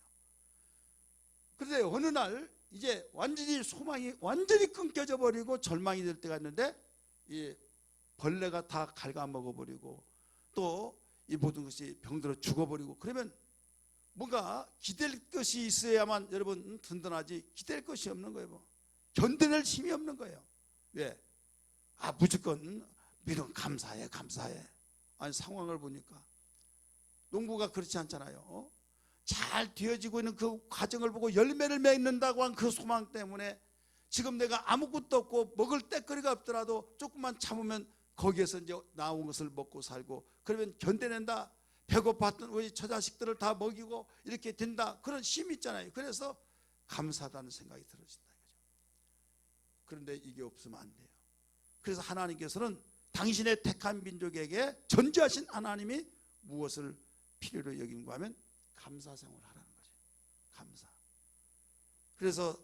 그런데 어느 날 이제 완전히 소망이 완전히 끊겨져 버리고 절망이 될 때가 있는데 이 벌레가 다 갉아먹어 버리고 또 이 모든 것이 병들어 죽어버리고 그러면 뭔가 기댈 것이 있어야만 여러분 든든하지 기댈 것이 없는 거예요. 뭐. 견뎌낼 힘이 없는 거예요. 왜? 무조건 믿음 감사해 감사해. 아니 상황을 보니까 농부가 그렇지 않잖아요. 잘 되어지고 있는 그 과정을 보고 열매를 맺는다고 한 그 소망 때문에 지금 내가 아무것도 없고 먹을 때거리가 없더라도 조금만 참으면 거기에서 이제 나온 것을 먹고 살고 그러면 견뎌낸다. 배고팠던 우리 처자식들을 다 먹이고 이렇게 된다. 그런 힘이 있잖아요. 그래서 감사하다는 생각이 들어진다. 그런데 이게 없으면 안 돼요. 그래서 하나님께서는 당신의 택한 민족에게 전지하신 하나님이 무엇을 필요로 여기는가 하면 감사 생활을 하라는 거죠. 감사. 그래서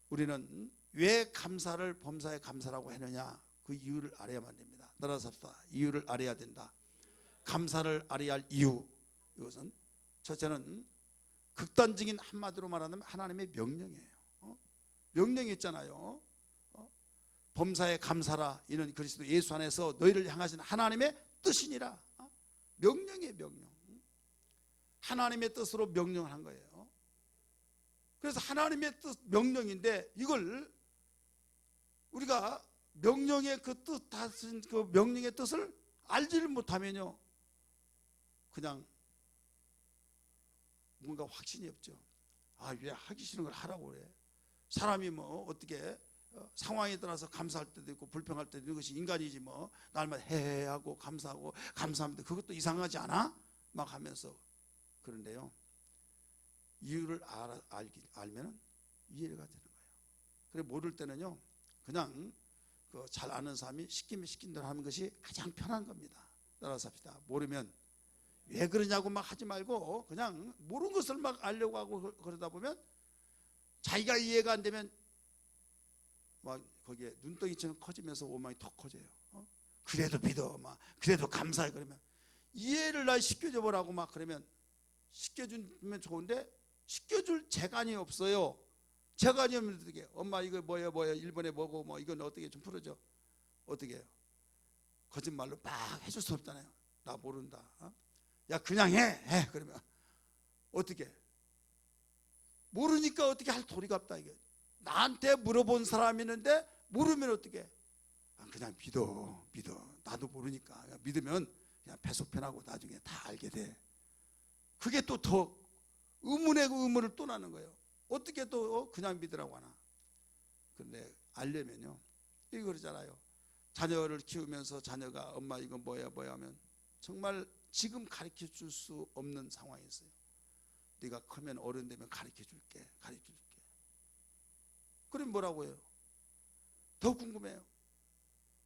우리는 왜 감사를 범사에 감사라고 했느냐 그 이유를 알아야만 됩니다. 따라서 이유를 알아야 된다. 감사를 알아야 할 이유, 이것은 첫째는 극단적인 한마디로 말하면 하나님의 명령이에요. 명령이 있잖아요. 범사에 감사라 이는 그리스도 예수 안에서 너희를 향하신 하나님의 뜻이니라. 명령이에요. 명령. 하나님의 뜻으로 명령을 한 거예요. 그래서 하나님의 뜻 명령인데 이걸 우리가 명령의 그 뜻, 그 명령의 뜻을 알지를 못하면요 그냥 뭔가 확신이 없죠. 왜 하기 싫은 걸 하라고 그래. 사람이 뭐 어떻게 상황에 따라서 감사할 때도 있고 불평할 때도 있는 것이 인간이지 뭐 날마다 해하고 감사하고 감사합니다. 그것도 이상하지 않아? 막 하면서 그런데요 이유를 알면 이해가 되는 거예요. 그래 모를 때는요 그냥 잘 아는 사람이 시키면 시킨 대로 하는 것이 가장 편한 겁니다. 따라서 합시다. 모르면 왜 그러냐고 막 하지 말고 그냥 모르는 것을 막 알려고 하고 그러다 보면 자기가 이해가 안 되면 막 거기에 눈덩이처럼 커지면서 오만이 더 커져요. 그래도 믿어 막 그래도 감사해. 그러면 이해를 나 시켜줘 보라고 막 그러면 시켜주면 좋은데 시켜줄 재간이 없어요. 재간이 없는 어떻게 엄마 이거 뭐야 일본에 뭐고 뭐 이건 어떻게 좀 풀어줘. 어떻게 해요? 거짓말로 막 해줄 수 없잖아요. 나 모른다. 야 그냥 해 그러면 어떻게 모르니까 어떻게 할 도리가 없다. 이게 나한테 물어본 사람이 있는데 모르면 어떻게 그냥 믿어 나도 모르니까 믿으면 그냥 배속편하고 나중에 다 알게 돼. 그게 또 더 의문의 의문을 또 나는 거예요. 어떻게 또 그냥 믿으라고 하나. 그런데 알려면요 이거 그러잖아요. 자녀를 키우면서 자녀가 엄마 이거 뭐야 하면 정말 지금 가르쳐 줄 수 없는 상황이 있어요. 네가 크면 어른 되면 가르쳐 줄게. 그럼 뭐라고 해요? 더 궁금해요.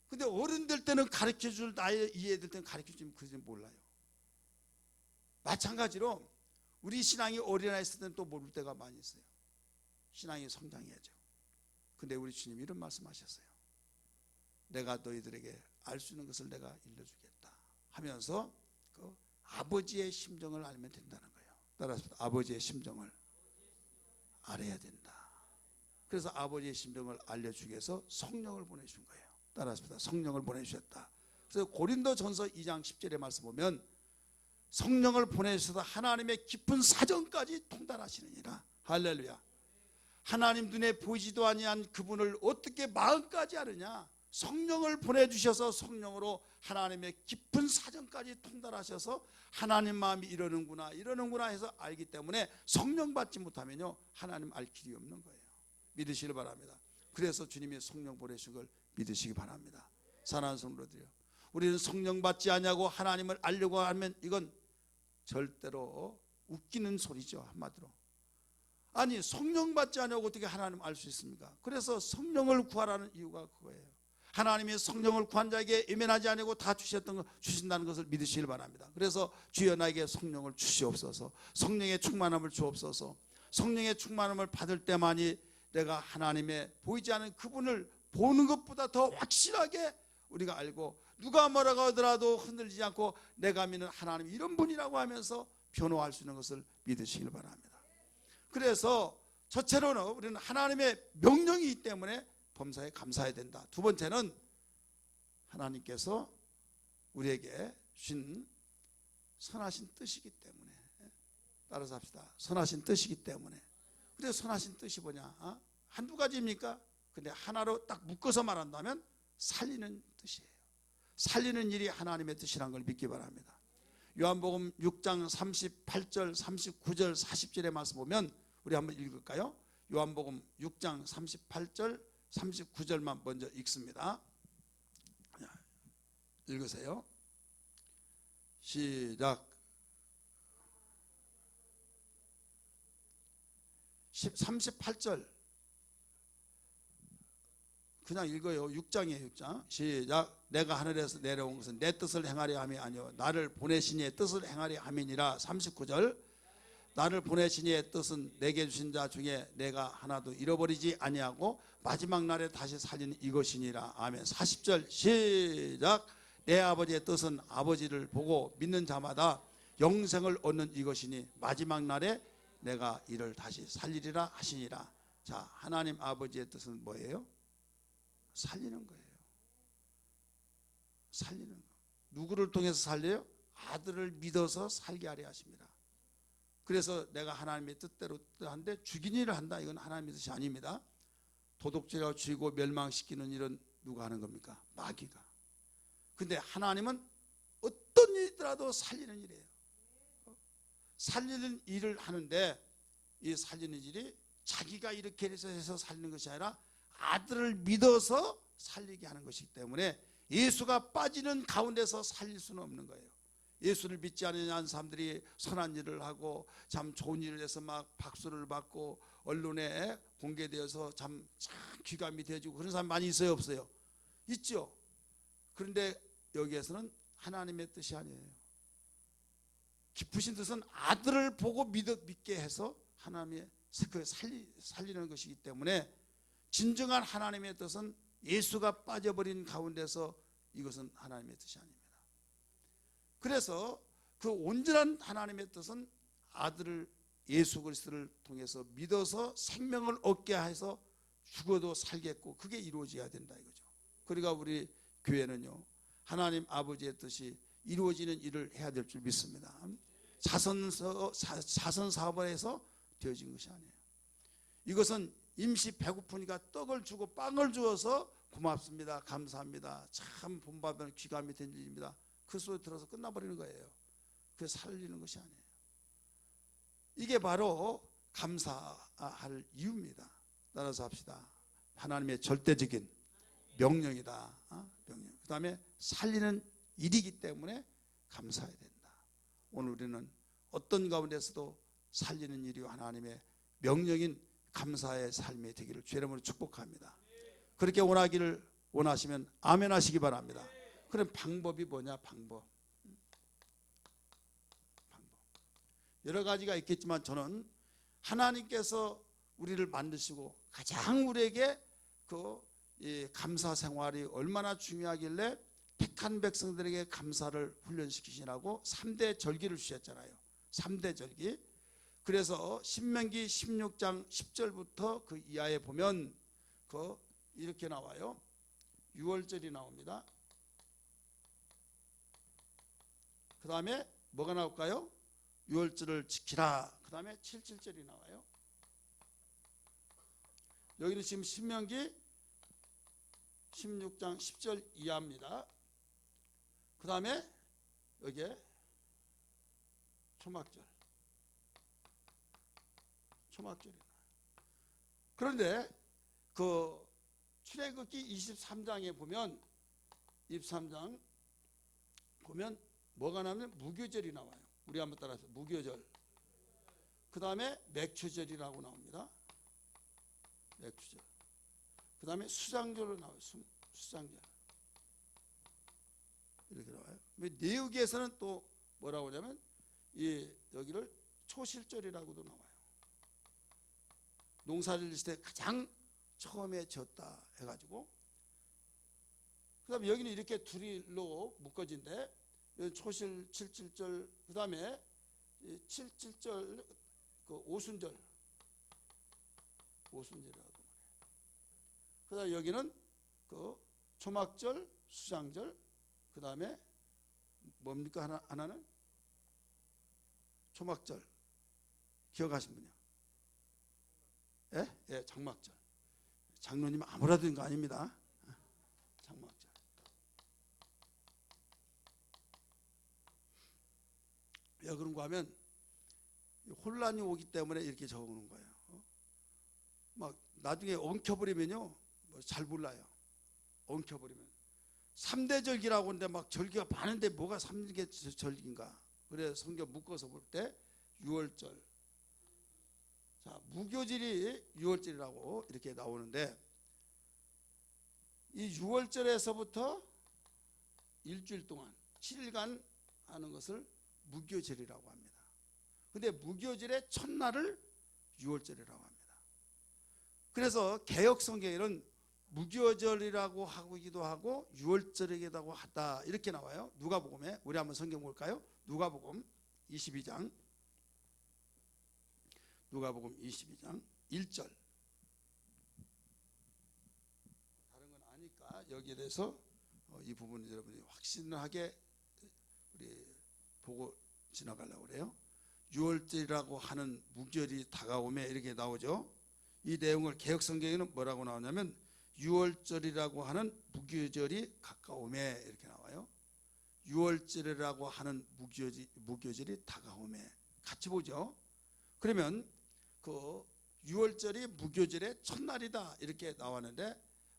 근데 어른 될 때는 가르쳐 줄 나이 이 애들 때는 가르쳐 주면 그지 몰라요. 마찬가지로 우리 신앙이 어린아이 있을 때는 또 모를 때가 많이 있어요. 신앙이 성장해야죠. 근데 우리 주님이 이런 말씀하셨어요. 내가 너희들에게 알 수 있는 것을 내가 일러주겠다 하면서 그 아버지의 심정을 알면 된다는 거예요. 따라서 아버지의 심정을 알아야 된다. 그래서 아버지의 심정을 알려주기 위해서 성령을 보내준 거예요. 따라하십니다. 성령을 보내주셨다. 그래서 고린도전서 2장 10절의 말씀 보면 성령을 보내주셔서 하나님의 깊은 사정까지 통달하시느니라. 할렐루야. 하나님 눈에 보이지도 아니한 그분을 어떻게 마음까지 아느냐. 성령을 보내주셔서 성령으로 하나님의 깊은 사정까지 통달하셔서 하나님 마음이 이러는구나 해서 알기 때문에 성령 받지 못하면요 하나님 알 길이 없는 거예요. 믿으시길 바랍니다. 그래서 주님이 성령 보내신 걸 믿으시기 바랍니다. 사랑하는 성도들이요, 우리는 성령 받지 않냐고 하나님을 알려고 하면 이건 절대로 웃기는 소리죠. 한마디로. 아니 성령 받지 않냐고 어떻게 하나님 알 수 있습니까? 그래서 성령을 구하라는 이유가 그거예요. 하나님이 성령을 구한 자에게 예면하지 않고 다 주신다는 것을 믿으시길 바랍니다. 그래서 주여 나에게 성령을 주시옵소서. 성령의 충만함을 주옵소서. 성령의 충만함을 받을 때만이 내가 하나님의 보이지 않는 그분을 보는 것보다 더 확실하게 우리가 알고 누가 뭐라고 하더라도 흔들리지 않고 내가 믿는 하나님 이런 분이라고 하면서 변호할 수 있는 것을 믿으시길 바랍니다. 그래서 첫째로는 우리는 하나님의 명령이기 때문에 범사에 감사해야 된다. 두 번째는 하나님께서 우리에게 주신 선하신 뜻이기 때문에, 따라서 합시다. 선하신 뜻이기 때문에. 근데 선하신 뜻이 뭐냐? 한두 가지입니까? 근데 하나로 딱 묶어서 말한다면 살리는 뜻이에요. 살리는 일이 하나님의 뜻이라는 걸 믿기 바랍니다. 요한복음 6장 38절 39절 40절의 말씀 보면 우리 한번 읽을까요? 요한복음 6장 38절 39절만 먼저 읽습니다. 읽으세요. 시작. 38절 그냥 읽어요. 6장이에요. 6장. 시작. 내가 하늘에서 내려온 것은 내 뜻을 행하려 함이 아니요 나를 보내신 이의 뜻을 행하려 함이니라. 39절. 나를 보내신 이의 뜻은 내게 주신 자 중에 내가 하나도 잃어버리지 아니하고 마지막 날에 다시 살리는 이것이니라. 아멘. 40절 시작. 내 아버지의 뜻은 아버지를 보고 믿는 자마다 영생을 얻는 이것이니 마지막 날에 내가 이를 다시 살리리라 하시니라. 자, 하나님 아버지의 뜻은 뭐예요? 살리는 거예요. 살리는 거. 누구를 통해서 살려요? 아들을 믿어서 살게 하려 하십니다. 그래서 내가 하나님의 뜻대로 한데 죽인 일을 한다. 이건 하나님의 뜻이 아닙니다. 도둑질하고 죽이고 멸망시키는 일은 누가 하는 겁니까? 마귀가. 근데 하나님은 어떤 일이더라도 살리는 일이에요. 살리는 일을 하는데 이 살리는 일이 자기가 이렇게 해서 살리는 것이 아니라 아들을 믿어서 살리게 하는 것이기 때문에 예수가 빠지는 가운데서 살릴 수는 없는 거예요. 예수를 믿지 않는 사람들이 선한 일을 하고 참 좋은 일을 해서 막 박수를 받고 언론에 공개되어서 참 귀감이 되어지고 그런 사람 많이 있어요, 없어요? 있죠. 그런데 여기에서는 하나님의 뜻이 아니에요. 깊으신 뜻은 아들을 보고 믿게 해서 하나님의 살리는 것이기 때문에 진정한 하나님의 뜻은 예수가 빠져버린 가운데서 이것은 하나님의 뜻이 아닙니다. 그래서 그 온전한 하나님의 뜻은 아들을 예수 그리스도를 통해서 믿어서 생명을 얻게 해서 죽어도 살겠고 그게 이루어져야 된다 이거죠. 그러니까 우리 교회는요 하나님 아버지의 뜻이 이루어지는 일을 해야 될 줄 믿습니다. 자선 사업에서 되어진 것이 아니에요. 이것은 임시 배고프니까 떡을 주고 빵을 주어서 고맙습니다, 감사합니다, 참 본받으면 귀감이 된 일입니다. 그 소리 들어서 끝나버리는 거예요. 그게 살리는 것이 아니에요. 이게 바로 감사할 이유입니다. 따라서 합시다. 하나님의 절대적인 명령이다. 명령. 그 다음에 살리는 일이기 때문에 감사해야 된다. 오늘 우리는 어떤 가운데서도 살리는 일이 하나님의 명령인 감사의 삶이 되기를 주의 이름으로 축복합니다. 그렇게 원하시면 아멘 하시기 바랍니다. 그럼 방법이 뭐냐? 방법. 여러 가지가 있겠지만 저는 하나님께서 우리를 만드시고 가장 우리에게 이 감사 생활이 얼마나 중요하길래 택한 백성들에게 감사를 훈련시키시라고 3대 절기를 주셨잖아요. 3대 절기. 그래서 신명기 16장 10절부터 그 이하에 보면 그 이렇게 나와요. 6월절이 나옵니다. 그 다음에 뭐가 나올까요? 6월절을 지키라. 그 다음에 7.7절이 나와요. 여기는 지금 신명기 16장 10절 이하입니다. 그 다음에 여기에 초막절이 나와요. 그런데 그 출애굽기 23장에 보면 23장 보면 뭐가 나오면 무교절이 나와요. 우리 한번 따라서 무교절. 그 다음에 맥추절이라고 나옵니다. 맥추절. 그 다음에 수장절로 나와요. 수장절. 이렇게 나와요. 내역에서는 또 뭐라고 하냐면 여기를 초실절이라고도 나와요. 농사를 짓을 때 가장 처음에 졌다 해가지고, 그 다음에 여기는 이렇게 둘이로 묶어진데 초실 7.7절, 그 다음에 7.7절 그 오순절이라고 말해요. 그 다음에 여기는 그 초막절, 수장절, 그 다음에 뭡니까? 하나는 초막절. 기억하신 분이요? 예, 장막절. 장로님 아무라도 된 거 아닙니다. 장막절. 왜 그런가 하면 혼란이 오기 때문에 이렇게 적어놓은 거예요. 막 나중에 엉켜버리면요, 잘 몰라요. 엉켜버리면 3대 절기라고 하는데 막 절기가 많은데 뭐가 3대 절기인가? 그래서 성경 묶어서 볼 때 6월절. 자, 무교절이 6월절이라고 이렇게 나오는데, 이 6월절에서부터 일주일 동안 7일간 하는 것을 무교절이라고 합니다. 근데 무교절의 첫날을 6월절이라고 합니다. 그래서 개역 성경에는 무교절이라고 하기도 하고 6월절이기도 하다 이렇게 나와요. 누가복음에. 우리 한번 성경 볼까요? 누가복음 22장. 누가복음 22장 1절. 다른 건 아니까 여기에 대해서 이 부분을 여러분이 확신하게 우리 보고 지나가려고 그래요. 6월절이라고 하는 무교절이 다가오매 이렇게 나오죠. 이 내용을 개역성경에는 뭐라고 나오냐면 6월절이라고 하는 무교절이 가까오매 이렇게 나와요. 6월절이라고 하는 무교절이 다가오매. 같이 보죠. 그러면 그 6월절이 무교절의 첫날이다 이렇게 나왔는데,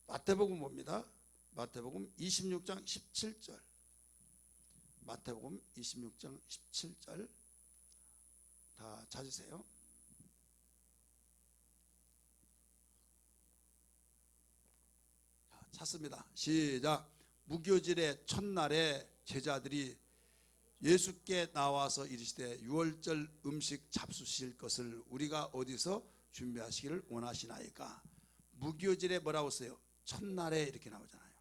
마태복음 봅니다. 마태복음 26장 17절. 마태복음 26장 17절 다 찾으세요. 자, 찾습니다. 시작. 무교절의 첫날에 제자들이 예수께 나와서 이르시되 6월절 음식 잡수실 것을 우리가 어디서 준비하시기를 원하시나이까. 무교절에 뭐라고 써요? 첫날에 이렇게 나오잖아요.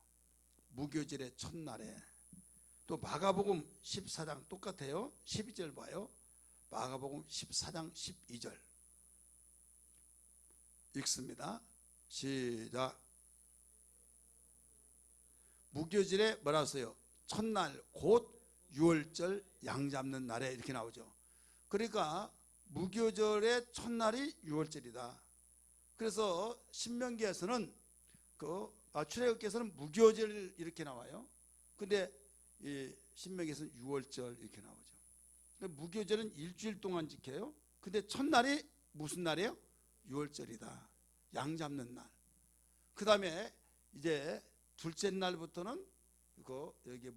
무교절의 첫날에. 또 마가복음 14장 똑같아요. 12절 봐요. 마가복음 14장 12절 읽습니다. 시작. 무교절에 뭐라고 써요? 첫날 곧 6월절 양 잡는 날에 이렇게 나오죠. 그러니까 무교절의 첫날이 6월절이다. 그래서 신명기에서는 출애굽기에서는 무교절 이렇게 나와요. 근데 이 신명기에서는 6월절 이렇게 나오죠. 무교절은 일주일 동안 지켜요. 근데 첫날이 무슨 날이에요? 6월절이다. 양 잡는 날. 그 다음에 이제 둘째 날부터는 여기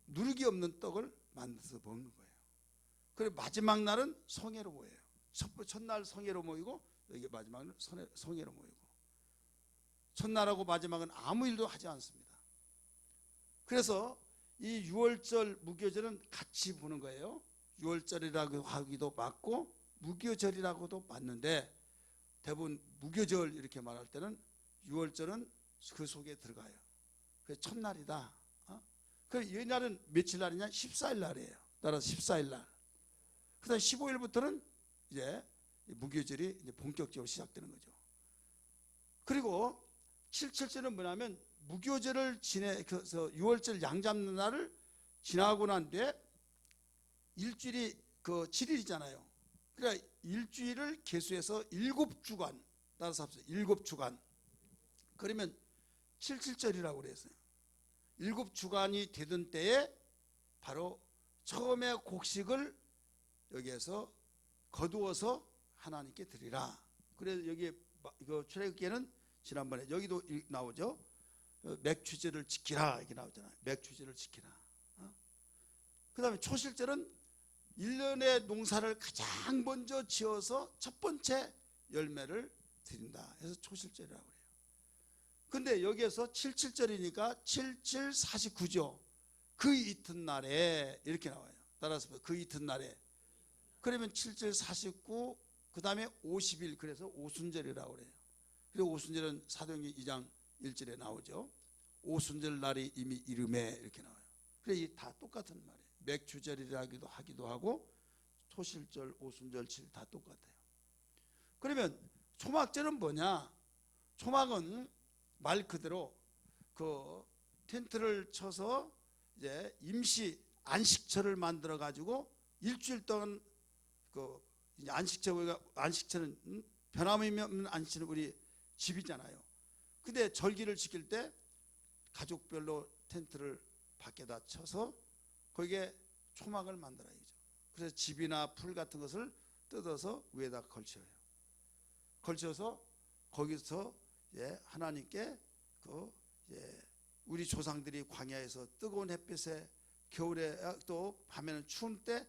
누룩이 없는 떡을 만들어서 먹는 거예요. 그리고 마지막 날은 성회로 모여요. 첫날 성회로 모이고 여기 마지막은 성회로 모이고, 첫날하고 마지막은 아무 일도 하지 않습니다. 그래서 이 6월절 무교절은 같이 보는 거예요. 6월절이라고 하기도 맞고 무교절이라고도 맞는데, 대부분 무교절 이렇게 말할 때는 6월절은 그 속에 들어가요. 그래서 첫날이다. 그럼 이 날은 며칠 날이냐? 14일 날이에요. 따라서 14일 날. 그 다음 15일부터는 이제 무교절이 이제 본격적으로 시작되는 거죠. 그리고 7.7절은 뭐냐면 무교절을 지내서 6월절 양 잡는 날을 지나고 난 뒤에 일주일이 그 7일이잖아요. 그러니까 일주일을 계수해서 7주간 따라서 합시다. 7주간. 그러면 7.7절이라고 그랬어요. 7주간이 되던 때에 바로 처음에 곡식을 여기에서 거두어서 하나님께 드리라. 그래서 여기 이거 출애굽기에는 지난번에 여기도 나오죠. 맥추제를 지키라 이렇게 나오잖아요. 맥추제를 지키라. 그 다음에 초실절은 1년의 농사를 가장 먼저 지어서 첫 번째 열매를 드린다 해서 초실절이라고 그래요. 근데 여기에서 7.7절이니까 7.7.49죠. 그 이튿날에 이렇게 나와요. 따라서 그 이튿날에. 그러면 7.7.49 그 다음에 50일 그래서 오순절이라고 그래요. 그리고 오순절은 사도행전 2장 1절에 나오죠. 오순절 날이 이미 이름에 이렇게 나와요. 그래 이 다 똑같은 말이에요. 맥주절이라기도 하기도 하고 토실절, 오순절, 7 다 똑같아요. 그러면 초막절은 뭐냐? 초막은 말 그대로 그 텐트를 쳐서 이제 임시 안식처를 만들어 가지고 일주일 동안 그 안식처는 변함이 없는 안식처는 우리 집이잖아요. 근데 절기를 지킬 때 가족별로 텐트를 밖에다 쳐서 거기에 초막을 만들어야죠. 그래서 집이나 풀 같은 것을 뜯어서 위에다 걸쳐요. 걸쳐서 거기서 하나님께 우리 조상들이 광야에서 뜨거운 햇빛에 겨울에 또 밤에는 추운 때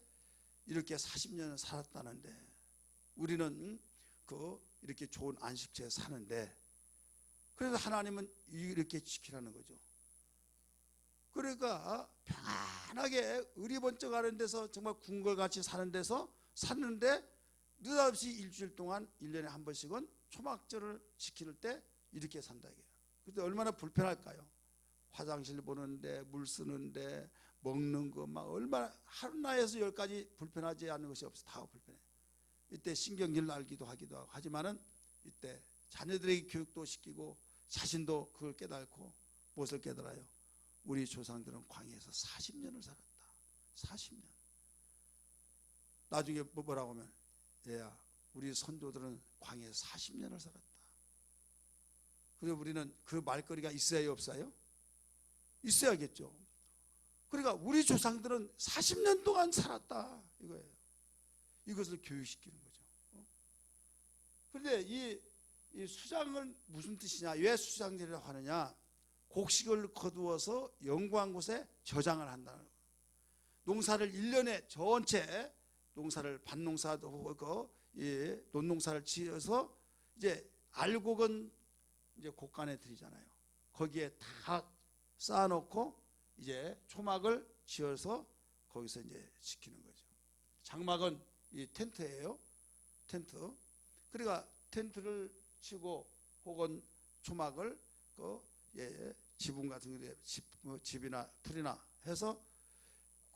이렇게 40년을 살았다는데 우리는 이렇게 좋은 안식처에 사는데 그래서 하나님은 이렇게 지키라는 거죠. 그러니까 편안하게 의리번쩍하는 데서 정말 궁궐같이 사는 데서 샀는데 느닷없이 일주일 동안 1년에 한 번씩은 초막절을 지킬 때 이렇게 산다 이게요. 그때 얼마나 불편할까요? 화장실 보는데 물 쓰는데 먹는 거 막 얼마나 하나에서 10가지 불편하지 않은 것이 없어. 다 불편해. 이때 신경질 날기도 하기도 하고 하지만은 이때 자녀들에게 교육도 시키고 자신도 그걸 깨닫고 무엇을 깨달아요? 우리 조상들은 광야에서 40년을 살았다. 40년. 나중에 뭐라고 하면 얘야 우리 선조들은 광야에서 40년을 살았다. 그래서 우리는 그 말거리가 있어야 없어요? 있어야겠죠. 그러니까 우리 조상들은 40년 동안 살았다 이거예요. 이것을 교육시키는 거죠. 그런데 이 수장은 무슨 뜻이냐? 왜 수장절이라고 하느냐? 곡식을 거두어서 영구한 곳에 저장을 한다는 거예요. 농사를 1년에 전체 농사를 밭농사도 하고 논농사를 지어서 이제 알곡은 이제 곡간에 들이잖아요. 거기에 다 쌓아놓고 이제 초막을 지어서 거기서 이제 지키는 거죠. 장막은 이 텐트예요. 텐트. 그러니까 텐트를 치고 혹은 초막을 지붕 같은 데 집이나 풀이나 해서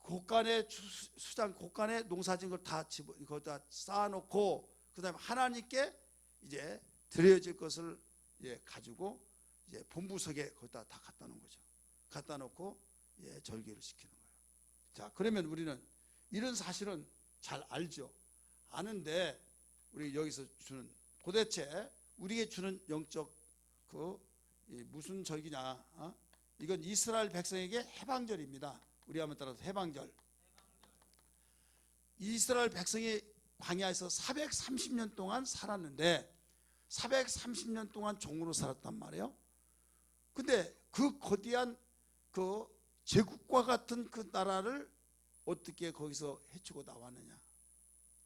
곡간에 수장 곡간에 농사진 걸 다 거기다 쌓아놓고 그다음에 하나님께 이제 드려질 것을 가지고 이제 본부석에 거기다 다 갖다 놓은 거죠. 갖다 놓고 절기를 시키는 거예요. 자, 그러면 우리는 이런 사실은 잘 알죠. 아는데 우리 여기서 주는 도대체 우리에게 주는 영적 무슨 절기냐? 이건 이스라엘 백성에게 해방절입니다. 우리 한번 따라서 해방절. 이스라엘 백성이 광야에서 430년 동안 살았는데 430년 동안 종으로 살았단 말이에요. 근데 그 거대한 그 제국과 같은 그 나라를 어떻게 거기서 해치고 나왔느냐?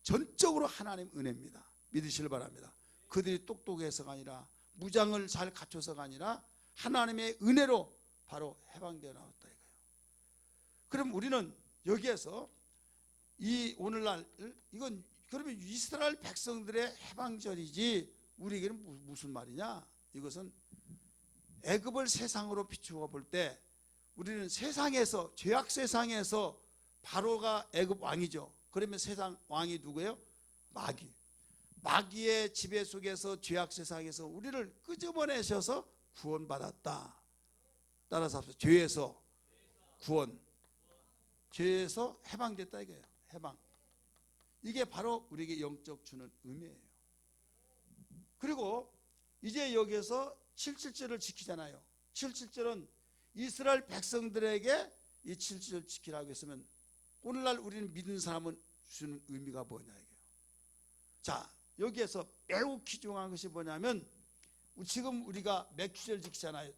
전적으로 하나님 은혜입니다. 믿으시길 바랍니다. 그들이 똑똑해서가 아니라 무장을 잘 갖춰서가 아니라 하나님의 은혜로 바로 해방되어 나왔다 이거예요. 그럼 우리는 여기에서 이 오늘날 이건 그러면 이스라엘 백성들의 해방절이지 우리에게는 무슨 말이냐? 이것은 애굽을 세상으로 비추어 볼 때 우리는 세상에서 죄악 세상에서 바로가 애굽 왕이죠. 그러면 세상 왕이 누구예요? 마귀의 지배 속에서 죄악 세상에서 우리를 끄집어내셔서 구원받았다. 따라서 합시다. 죄에서 구원, 죄에서 해방됐다 이거예요. 해방. 이게 바로 우리에게 영적 주는 의미예요. 그리고 이제 여기에서 7.7절을 지키잖아요. 7.7절은 이스라엘 백성들에게 이 7.7절 지키라고 했으면 오늘날 우리는 믿는 사람은 주는 의미가 뭐냐 이게요. 자, 여기에서 매우 귀중한 것이 뭐냐면 지금 우리가 맥주절 지키잖아요.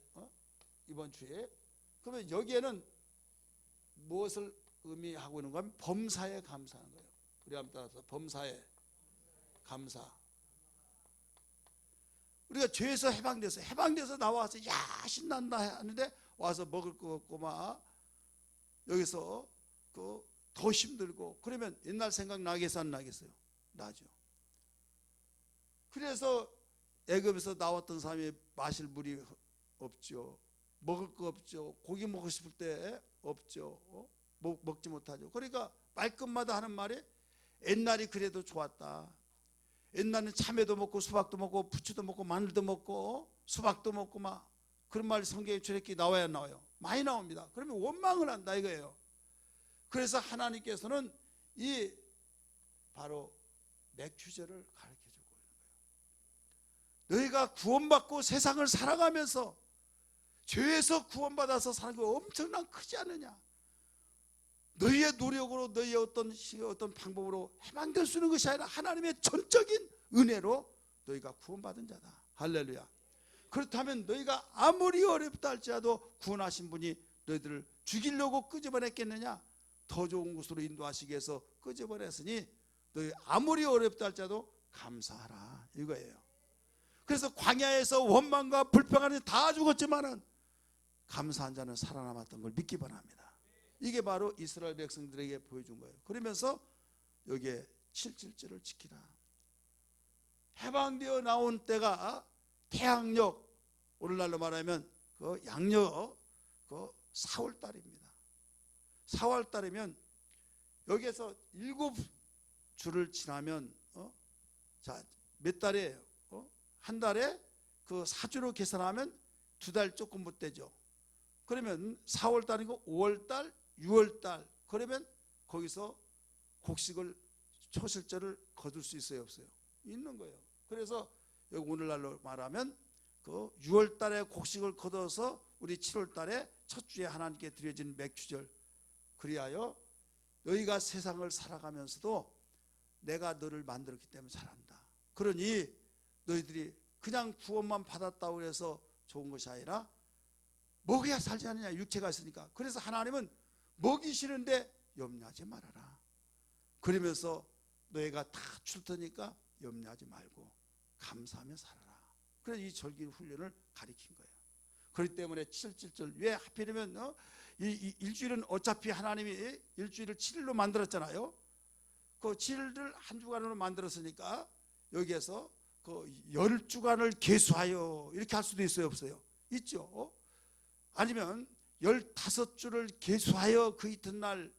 이번 주에. 그러면 여기에는 무엇을 의미하고 있는 거면 범사에 감사하는 거예요. 우리 한번 따라서 범사에 감사. 우리가 죄에서 해방돼서 나와서 야 신난다 하는데 와서 먹을 거 없고 막 여기서 더 힘들고 그러면 옛날 생각 나겠어 안 나겠어요? 나죠. 그래서 애굽에서 나왔던 사람이 마실 물이 없죠. 먹을 거 없죠. 고기 먹고 싶을 때 없죠. 먹지 못하죠. 그러니까 말끝마다 하는 말이 옛날이 그래도 좋았다. 옛날에는 참외도 먹고 수박도 먹고 부추도 먹고 마늘도 먹고 수박도 먹고 막 그런 말이 성경에 출애굽기 나와야 나와요. 많이 나옵니다. 그러면 원망을 한다 이거예요. 그래서 하나님께서는 이 바로 맥주절을 가르쳐주고 있는 거예요. 너희가 구원받고 세상을 살아가면서 죄에서 구원받아서 사는 게 엄청난 크지 않느냐. 너희의 노력으로 너희의 어떤 방법으로 해방될 수 있는 것이 아니라 하나님의 전적인 은혜로 너희가 구원받은 자다. 할렐루야. 그렇다면 너희가 아무리 어렵다 할지라도 구원하신 분이 너희들을 죽이려고 끄집어냈겠느냐. 더 좋은 곳으로 인도하시기 위해서 끄집어냈으니 너희 아무리 어렵다 할지라도 감사하라 이거예요. 그래서 광야에서 원망과 불평하는 다 죽었지만은 감사한 자는 살아남았던 걸 믿기 바랍니다. 이게 바로 이스라엘 백성들에게 보여준 거예요. 그러면서 여기에 7.7절을 지키라. 해방되어 나온 때가 태양력, 오늘날로 말하면 그 양력 4월달입니다. 4월달이면 여기에서 7주를 지나면 몇 달이에요? 한 달에 그 4주로 계산하면 2달 조금 못 되죠. 그러면 4월달이고 5월달, 6월달 그러면 거기서 곡식을 초실절을 거둘 수 있어요 없어요? 있는 거예요. 그래서 여기 오늘날로 말하면 그 6월달에 곡식을 거둬서 우리 7월달에 첫 주에 하나님께 드려진 맥주절 그리하여 너희가 세상을 살아가면서도 내가 너를 만들었기 때문에 잘한다. 그러니 너희들이 그냥 구원만 받았다고 해서 좋은 것이 아니라 먹어야 살지 않느냐. 육체가 있으니까. 그래서 하나님은 먹이시는데 염려하지 말아라. 그러면서 너희가 다 줄 테니까 염려하지 말고 감사하며 살아라. 그래서 이 절기 훈련을 가리킨 거예요. 그렇기 때문에 7.7절 왜 하필이면 이 일주일은 어차피 하나님이 일주일을 7일로 만들었잖아요. 그 7일을 한 주간으로 만들었으니까 여기에서 그 10주간을 계수하여 이렇게 할 수도 있어요 없어요? 있죠. 아니면 15주를 계수하여 그 이튿날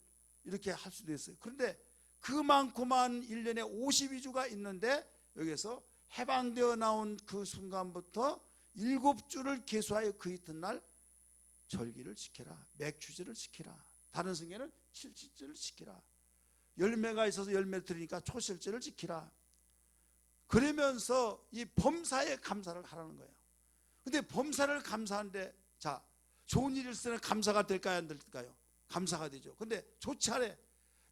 이렇게 할 수도 있어요. 그런데 그만큼만 1년에 52주가 있는데 여기서 해방되어 나온 그 순간부터 7주를 계수하여 그 이튿날 절기를 지켜라. 맥주절을 지켜라. 다른 성경에는 7.7절을 지켜라. 열매가 있어서 열매를 드리니까 초실절을 지키라. 그러면서 이 범사에 감사를 하라는 거예요. 근데 범사를 감사하는데 자 좋은 일을 쓰는 감사가 될까요 안 될까요? 감사가 되죠. 근데 좋지 않아.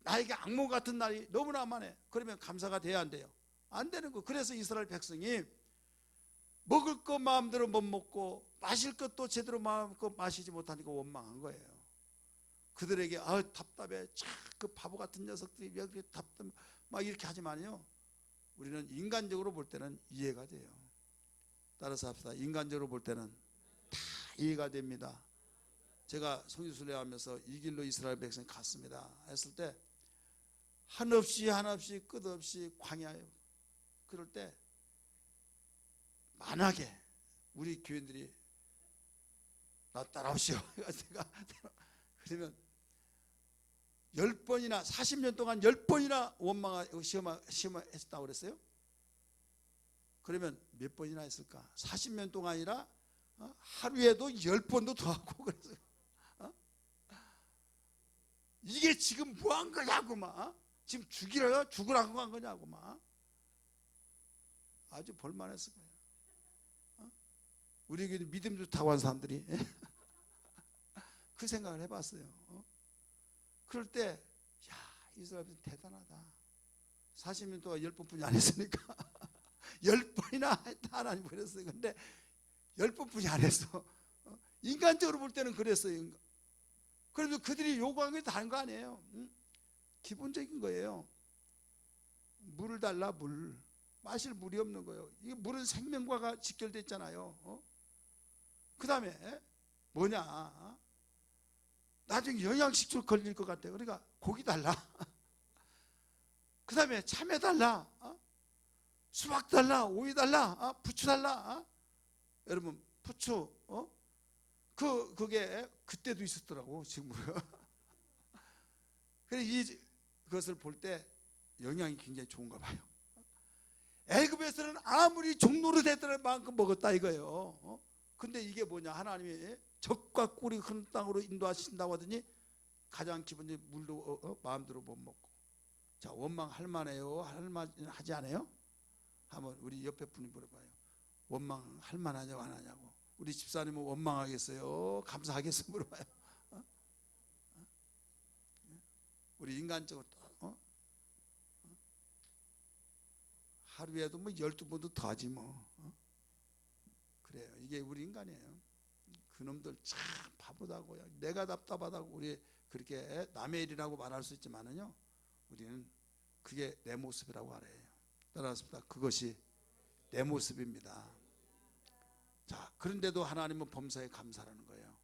나에게 악몽 같은 날이 너무나 많아. 그러면 감사가 돼야 안 돼요? 안 되는 거. 그래서 이스라엘 백성이 먹을 거 마음대로 못 먹고 마실 것도 제대로 마음껏 마시지 못하니까 원망한 거예요. 그들에게 답답해. 그 바보 같은 녀석들이 왜 그렇게 답답해 막 이렇게 하지만요 우리는 인간적으로 볼 때는 이해가 돼요. 따라서 합시다. 인간적으로 볼 때는 다 이해가 됩니다. 제가 성지순례 하면서 이 길로 이스라엘 백성이 갔습니다 했을 때 한없이 끝없이 광야예요. 그럴 때 만약에 우리 교인들이 나 따라오시오 그러면 10번이나 40년 동안 10번이나 원망하고 시험했다고 그랬어요? 그러면 몇 번이나 했을까? 40년 동안이라 하루에도 10번도 더 하고 그랬어요. 이게 지금 뭐 한 거냐고 막 지금 죽으라고 한 거냐고 막 아주 볼만했을 거예요. 우리 믿음 좋다고 한 사람들이 그 생각을 해봤어요. 그럴 때 야, 이 사람이 대단하다. 40년 동안 10번뿐이 안 했으니까 10번이나 했다 하나님 그랬어요. 근데 10번뿐이 안 했어. 인간적으로 볼 때는 그랬어요. 그래도 그들이 요구한 게 다른 거 아니에요. 기본적인 거예요. 물을 달라. 물. 마실 물이 없는 거예요. 이 물은 생명과가 직결되어 있잖아요. 그 다음에 뭐냐, 나중에 영양식도 걸릴 것 같아요. 그러니까 고기 달라. 그 다음에 참외 달라. 수박 달라. 오이 달라. 부추 달라. 여러분 부추 그게 그때도 있었더라고. 지금 그래서 그것을 볼 때 영양이 굉장히 좋은가 봐요. 애굽에서는 아무리 종로로 됐던 만큼 먹었다 이거예요. 근데 이게 뭐냐, 하나님이 적과 꿀이 흐르는 땅으로 인도하신다고 하더니 가장 기본적인 물도 마음대로 못 먹고. 자, 원망할 만해요? 하지 않아요? 한번 우리 옆에 분이 물어봐요. 원망할 만하냐고 안 하냐고. 우리 집사님은 원망하겠어요? 감사하겠어요? 물어봐요. 우리 인간적으로 하루에도 뭐 12번도 더 하지 뭐. 그래요. 이게 우리 인간이에요. 그놈들 참 바보다고요. 내가 답답하다고 우리 그렇게 남의 일이라고 말할 수 있지만은요, 우리는 그게 내 모습이라고 알아요. 따라서 그것이 내 모습입니다. 자, 그런데도 하나님은 범사에 감사라는 거예요.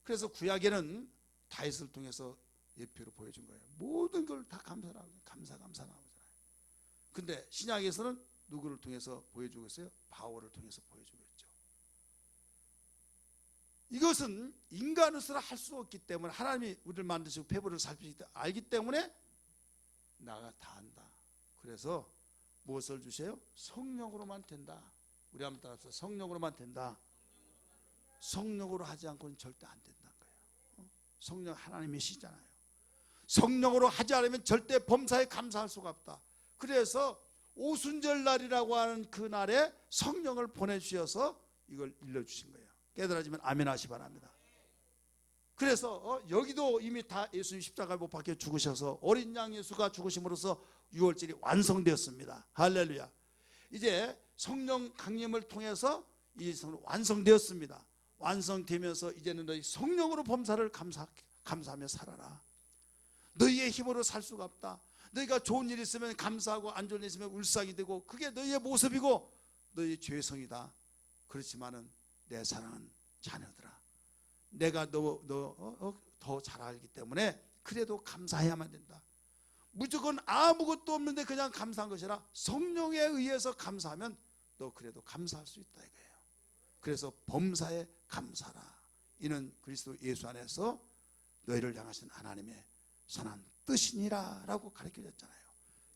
그래서 구약에는 다윗을 통해서 예표로 보여준 거예요. 모든 걸 다 감사라고, 감사 나오잖아요. 근데 신약에서는 누구를 통해서 보여주고 있어요? 바울을 통해서 보여주고 있죠. 이것은 인간으로서는 할 수 없기 때문에, 하나님이 우리를 만드시고 배부를 살피기 때문에 알기 때문에 나가 다 한다. 그래서 무엇을 주세요? 성령으로만 된다. 우리 한번 따라서 성령으로만 된다. 성령으로 하지 않고는 절대 안 된다는 거예요. 성령 하나님이시잖아요. 성령으로 하지 않으면 절대 범사에 감사할 수가 없다. 그래서 오순절 날이라고 하는 그 날에 성령을 보내주셔서 이걸 일러주신 거예요. 깨달아지면 아멘 하시 바랍니다. 그래서 여기도 이미 다 예수님 십자가에 못 박혀 죽으셔서 어린 양 예수가 죽으심으로써 6월절이 완성되었습니다. 할렐루야. 이제 성령 강림을 통해서 이 성은 완성되었습니다. 완성되면서 이제는 너희 성령으로 범사를 감사하며 살아라. 너희의 힘으로 살 수가 없다. 너희가 좋은 일 있으면 감사하고 안 좋은 일 있으면 울상이 되고 그게 너희의 모습이고 너희의 죄성이다. 그렇지만은 내 사랑하는 자녀들아, 내가 너 더 잘 알기 때문에 그래도 감사해야만 된다. 무조건 아무것도 없는데 그냥 감사한 것이 아니라 성령에 의해서 감사하면 너 그래도 감사할 수 있다 이거예요. 그래서 범사에 감사라. 이는 그리스도 예수 안에서 너희를 향하신 하나님의 선한 뜻이니라 라고 가르쳐줬잖아요.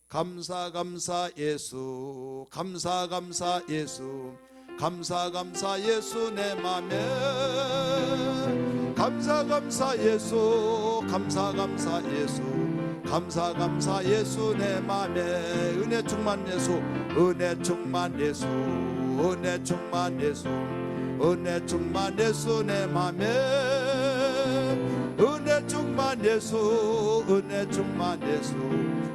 감사 예수, 감사 예수, 감사 예수 내 맘에, 감사 예수, 감사 예수, 감사 예수 내 맘에, 은혜 충만 예수, 은혜 충만 예수, 은혜 충만 예수, 은혜 충만 예수 내 맘에, 은혜 충만 예수, 은혜 충만 예수,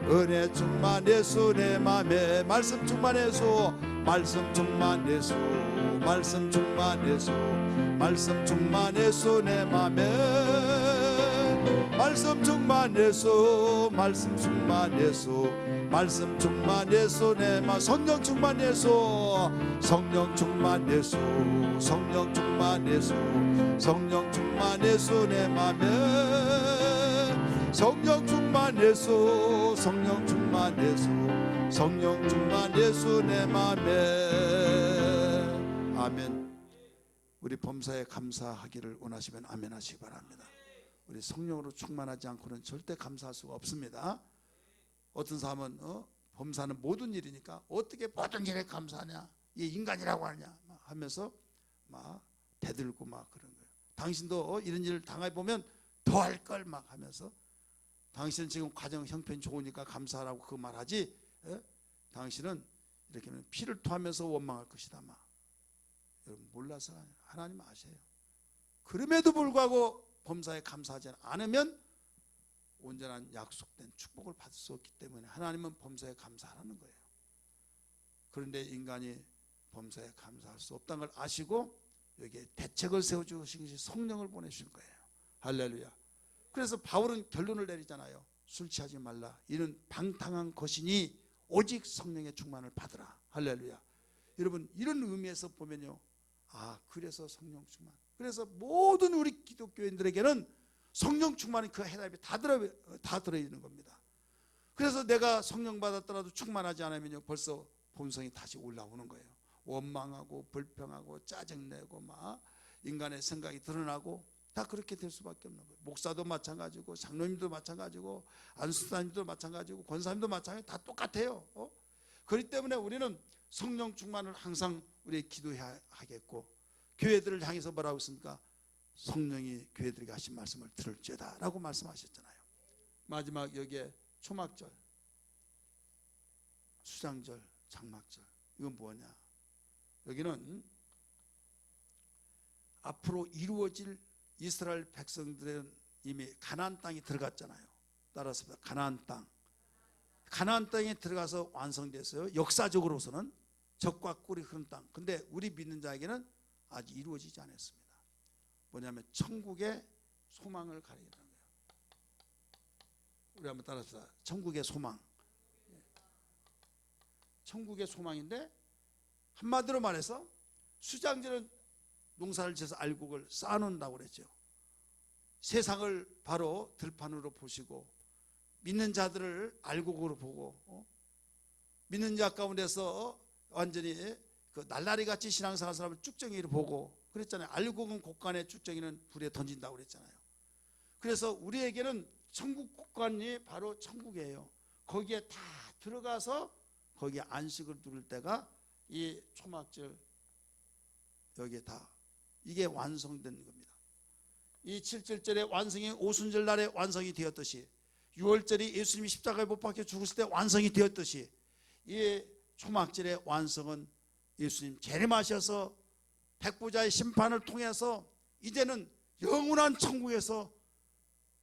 은혜 충만 예수 내 맘에, 말씀 충만 예수, 말씀 충만 예수, 말씀 충만 예수, 말씀 충만 예수 내 맘에, 말씀 충만 예수, 말씀 충만 예수, 말씀 충만 예수 내 맘, 성령 충만 예수, 성령 충만 예수, 성령 충만 예수, 성령 충만 예수 내 맘에, 성령 충만 예수, 성령 충만 예수, 성령 충만 예수 내 맘에. 아멘. 우리 범사에 감사하기를 원하시면 아멘 하시기 바랍니다. 우리 성령으로 충만하지 않고는 절대 감사할 수가 없습니다. 어떤 사람은 범사는 모든 일이니까 어떻게 모든 일에 감사하냐, 이 인간이라고 하냐 하면서 막 대들고 막 그런 거예요. 당신도 이런 일을 당해보면 더 할 걸 막 하면서, 당신은 지금 가정 형편이 좋으니까 감사하라고 그 말하지, 당신은 이렇게 하면 피를 토하면서 원망할 것이다 막. 여러분 몰라서 하나님 아세요. 그럼에도 불구하고 범사에 감사하지 않으면 온전한 약속된 축복을 받을 수 없기 때문에 하나님은 범사에 감사하라는 거예요. 그런데 인간이 범사에 감사할 수 없다는 걸 아시고 여기에 대책을 세워주신 것이 성령을 보내신 거예요. 할렐루야. 그래서 바울은 결론을 내리잖아요. 술 취하지 말라. 이는 방탕한 것이니 오직 성령의 충만을 받으라. 할렐루야. 여러분 이런 의미에서 보면요, 그래서 성령 충만, 그래서 모든 우리 기독교인들에게는 성령 충만이 그 해답이 다 들어있는 겁니다. 그래서 내가 성령 받았더라도 충만하지 않으면요 벌써 본성이 다시 올라오는 거예요. 원망하고 불평하고 짜증내고 막 인간의 생각이 드러나고 다 그렇게 될 수밖에 없는 거예요. 목사도 마찬가지고 장로님도 마찬가지고 안수사님도 마찬가지고 권사님도 마찬가지고 다 똑같아요. 그렇기 때문에 우리는 성령 충만을 항상 우리 기도해야 하겠고, 교회들을 향해서 뭐라고 했습니까? 성령이 교회들에게 하신 말씀을 들을지어다 라고 말씀하셨잖아요. 마지막 여기에 초막절, 수장절, 장막절, 이건 뭐냐? 여기는 앞으로 이루어질 이스라엘 백성들은 이미 가나안 땅에 들어갔잖아요. 따라서 가나안 땅, 가나안 땅에 들어가서 완성됐어요. 역사적으로서는 젖과 꿀이 흐르는 땅. 근데 우리 믿는 자에게는 아직 이루어지지 않았습니다. 뭐냐면 천국의 소망을 가리키는 거예요. 우리 한번 따라서 천국의 소망. 천국의 소망인데 한마디로 말해서 수장절은 농사를 지어서 알곡을 쌓아놓는다고 그랬죠. 세상을 바로 들판으로 보시고 믿는 자들을 알곡으로 보고, 믿는 자 가운데서 완전히 그 날라리 같이 신앙생활 사람을 쭉정이로 보고 그랬잖아요. 알곡은 곡간에, 쭉정이는 불에 던진다고 그랬잖아요. 그래서 우리에게는 천국 곡간이 바로 천국이에요. 거기에 다 들어가서 거기에 안식을 누릴 때가 이 초막절, 여기에 다 이게 완성된 겁니다. 이 7절절의 완성이 오순절 날에 완성이 되었듯이, 6월절이 예수님이 십자가에 못 박혀 죽으실 때 완성이 되었듯이, 이 초막절의 완성은 예수님 재림하셔서 백부자의 심판을 통해서 이제는 영원한 천국에서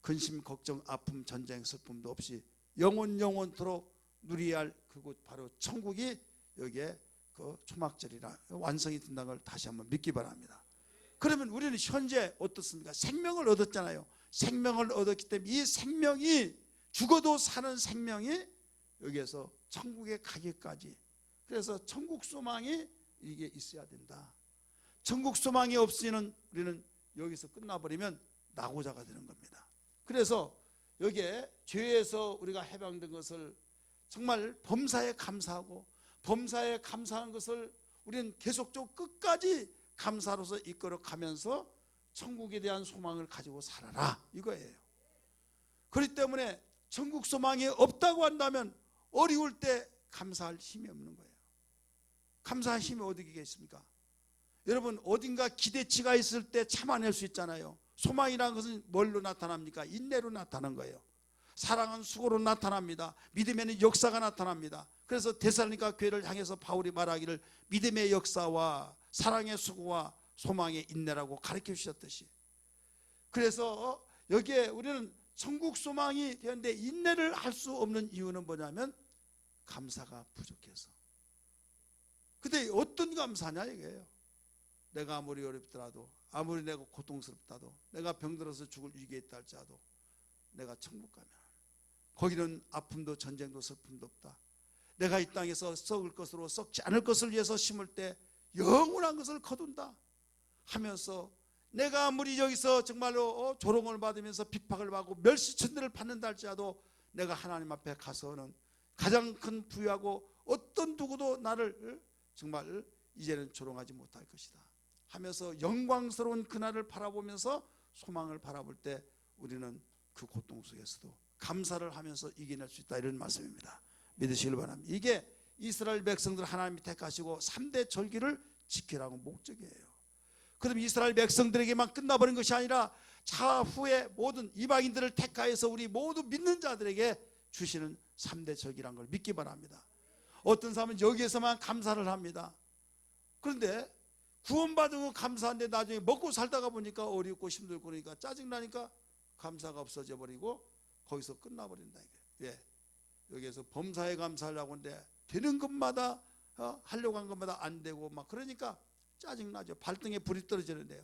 근심, 걱정, 아픔, 전쟁, 슬픔도 없이 영원토록 누려야 할 그곳 바로 천국이 여기에 그 초막절이라 완성이 된다는 걸 다시 한번 믿기 바랍니다. 그러면 우리는 현재 어떻습니까? 생명을 얻었잖아요. 생명을 얻었기 때문에 이 생명이, 죽어도 사는 생명이 여기에서 천국에 가기까지, 그래서 천국 소망이 이게 있어야 된다. 천국 소망이 없이는 우리는 여기서 끝나버리면 낙오자가 되는 겁니다. 그래서 여기에 죄에서 우리가 해방된 것을 정말 범사에 감사하고, 범사에 감사한 것을 우리는 계속적으로 끝까지 감사로서 이끌어 가면서 천국에 대한 소망을 가지고 살아라, 이거예요. 그렇기 때문에 천국 소망이 없다고 한다면 어려울 때 감사할 힘이 없는 거예요. 감사할 힘이 어디 있겠습니까? 여러분 어딘가 기대치가 있을 때 참아낼 수 있잖아요. 소망이라는 것은 뭘로 나타납니까? 인내로 나타나는 거예요. 사랑은 수고로 나타납니다. 믿음에는 역사가 나타납니다. 그래서 데살로니가 교회를 향해서 바울이 말하기를 믿음의 역사와 사랑의 수고와 소망의 인내라고 가르쳐 주셨듯이, 그래서 여기에 우리는 천국 소망이 되는데 인내를 할 수 없는 이유는 뭐냐면 감사가 부족해서. 근데 어떤 감사냐 이게요. 내가 아무리 어렵더라도, 아무리 내가 고통스럽다도, 내가 병들어서 죽을 위기에 있다 할지라도 내가 천국 가면 거기는 아픔도 전쟁도 슬픔도 없다. 내가 이 땅에서 썩을 것으로 썩지 않을 것을 위해서 심을 때 영원한 것을 거둔다 하면서, 내가 아무리 여기서 정말로 조롱을 받으면서 핍박을 받고 멸시천대를 받는다 할지라도 내가 하나님 앞에 가서는 가장 큰 부유하고 어떤 누구도 나를 정말 이제는 조롱하지 못할 것이다 하면서 영광스러운 그날을 바라보면서 소망을 바라볼 때 우리는 그 고통 속에서도 감사를 하면서 이겨낼 수 있다, 이런 말씀입니다. 믿으시길 바랍니다. 이게 이스라엘 백성들 하나님이 택하시고 3대 절기를 지키라고 목적이에요. 그럼 이스라엘 백성들에게만 끝나버린 것이 아니라 차후에 모든 이방인들을 택하여서 우리 모두 믿는 자들에게 주시는 3대 절기란 걸 믿기 바랍니다. 어떤 사람은 여기에서만 감사를 합니다. 그런데 구원받은 건 감사한데 나중에 먹고 살다가 보니까 어렵고 힘들고 그러니까 짜증나니까 감사가 없어져 버리고 거기서 끝나버린다. 왜? 여기에서 범사에 감사하려고 하는데 되는 것마다 하려고 한 것마다 안 되고 막 그러니까 짜증나죠. 발등에 불이 떨어지는데요.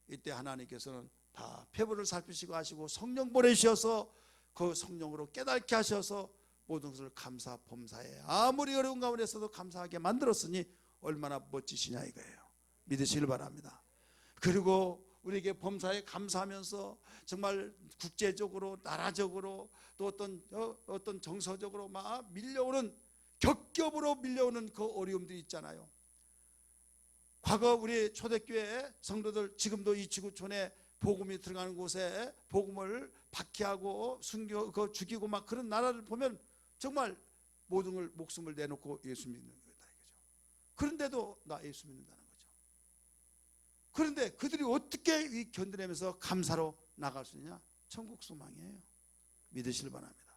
이때 하나님께서는 다 표부를 살피시고 하시고 성령 보내주셔서 그 성령으로 깨닫게 하셔서 모든 것을 감사 범사에 아무리 어려운 가운데서도 감사하게 만들었으니 얼마나 멋지시냐 이거예요. 믿으시길 바랍니다. 그리고 우리에게 범사에 감사하면서 정말 국제적으로 나라적으로 또 어떤 정서적으로 막 밀려오는 겹겹으로 밀려오는 그 어려움들이 있잖아요. 과거 우리 초대교회 성도들 지금도 이 지구촌에 복음이 들어가는 곳에 복음을 박해하고 숨겨 죽이고 막 그런 나라를 보면 정말 모든 걸 목숨을 내놓고 예수 믿는 거다 이거죠. 그런데도 나 예수 믿는다는 거죠. 그런데 그들이 어떻게 견뎌내면서 감사로 나갈 수 있냐? 천국 소망이에요. 믿으시길 바랍니다.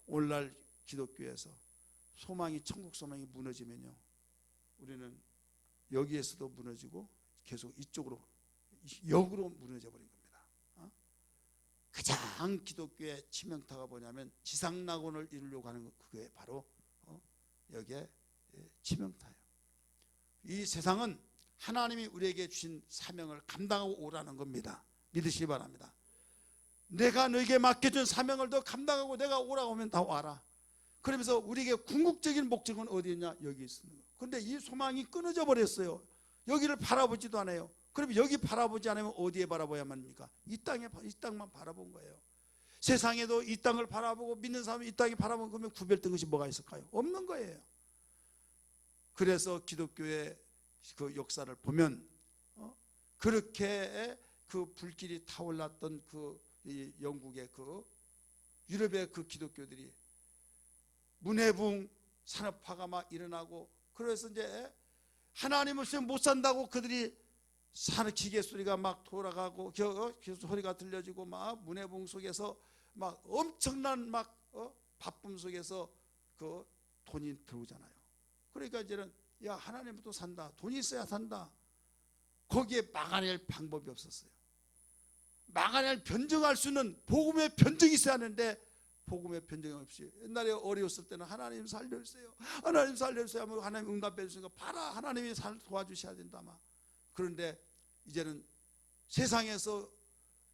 오늘날 기독교에서 소망이 천국 소망이 무너지면요, 우리는 여기에서도 무너지고 계속 이쪽으로 역으로 무너져 버린 겁니다. 가장 기독교의 치명타가 뭐냐면 지상낙원을 이루려고 하는 것, 그게 바로 여기에 치명타예요. 이 세상은 하나님이 우리에게 주신 사명을 감당하고 오라는 겁니다. 믿으시기 바랍니다. 내가 너에게 맡겨준 사명을 더 감당하고 내가 오라고 하면 다 와라. 그러면서 우리에게 궁극적인 목적은 어디 있냐? 여기 있습니다. 그런데 이 소망이 끊어져 버렸어요. 여기를 바라보지도 않아요. 그럼 여기 바라보지 않으면 어디에 바라봐야만 합니까? 이 땅만 바라본 거예요. 세상에도 이 땅을 바라보고 믿는 사람이 이 땅에 바라보면 그러면 구별된 것이 뭐가 있을까요? 없는 거예요. 그래서 기독교의 그 역사를 보면 그렇게 그 불길이 타올랐던 그 영국의 그 유럽의 그 기독교들이 문해붕 산업화가 막 일어나고, 그래서 이제 하나님 없이는 못 산다고 그들이 사는 기계 소리가 막 돌아가고 소리가 들려지고 막 문해붕 속에서 막 엄청난 막 바쁨 속에서 그 돈이 들어오잖아요. 그러니까 이제는 야, 하나님부터 산다, 돈이 있어야 산다. 거기에 막아낼 방법이 없었어요. 막아낼 변증할 수 있는 복음의 변증이 있어야 하는데 복음의 변증이 없이, 옛날에 어려웠을 때는 하나님 살려주세요, 하나님 살려주세요 하면 하나님 응답해 주시니까 봐라, 하나님이 도와주셔야 된다 막. 그런데 이제는 세상에서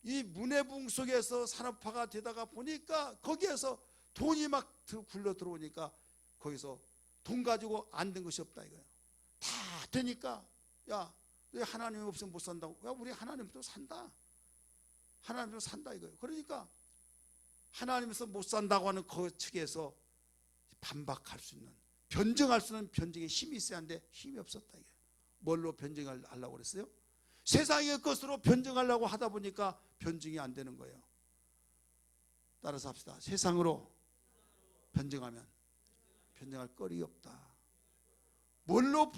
이 문해붕 속에서 산업화가 되다가 보니까 거기에서 돈이 막 굴러 들어오니까 거기서 돈 가지고 안 된 것이 없다 이거예요. 다 되니까 야, 하나님이 없으면 못 산다고. 야, 우리 하나님도 산다, 하나님도 산다 이거예요. 그러니까 하나님에서 못 산다고 하는 그 측에서 반박할 수 있는, 변증할 수 있는 변증의 힘이 있어야 하는데 힘이 없었다 이게. 뭘로 변증하려고 그랬어요? 세상의 것으로 변증하려고 하다 보니까 변증이 안 되는 거예요. 따라서 합시다. 세상으로 변증하면 변증할 거리 없다. 뭘로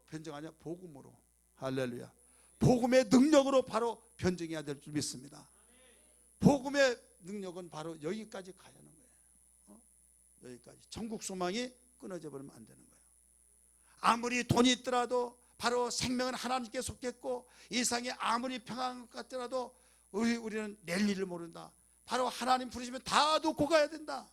변증하냐? 복음으로. 할렐루야. 복음의 능력으로 바로 변증해야 될 줄 믿습니다. 복음의 능력은 바로 여기까지 가야 하는 거예요. 여기까지. 천국 소망이 끊어져 버리면 안 되는 거예요. 아무리 돈이 있더라도 바로 생명은 하나님께 속했고 이 세상에 아무리 평안한 것 같더라도 우리는 낼 일을 모른다. 바로 하나님 부르시면 다 놓고 가야 된다.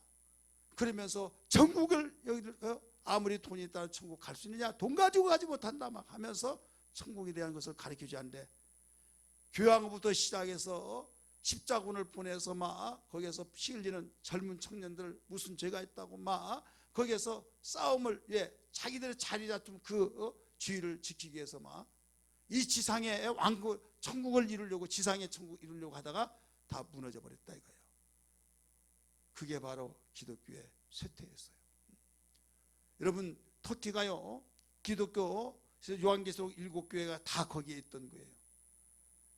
그러면서 천국을 여기를 아무리 돈이 있다고 천국 갈 수 있느냐? 돈 가지고 가지 못한다 막 하면서 천국에 대한 것을 가르치지 않는데, 교황부터 시작해서 십자군을 보내서 막 거기에서 피 흘리는 젊은 청년들 무슨 죄가 있다고 막 거기에서 싸움을, 자기들의 자리 다툼 그 주의를 지키기 위해서 막 이 지상의 왕국 천국을 이루려고, 지상의 천국 이루려고 하다가 다 무너져 버렸다 이거예요. 그게 바로 기독교의 쇠퇴였어요. 여러분, 터키가요, 기독교 요한계시록 7교회가 다 거기에 있던 거예요.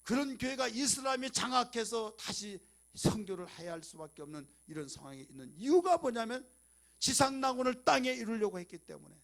그런 교회가 이슬람이 장악해서 다시 선교를 해야 할 수밖에 없는 이런 상황에 있는 이유가 뭐냐면 지상낙원을 땅에 이루려고 했기 때문에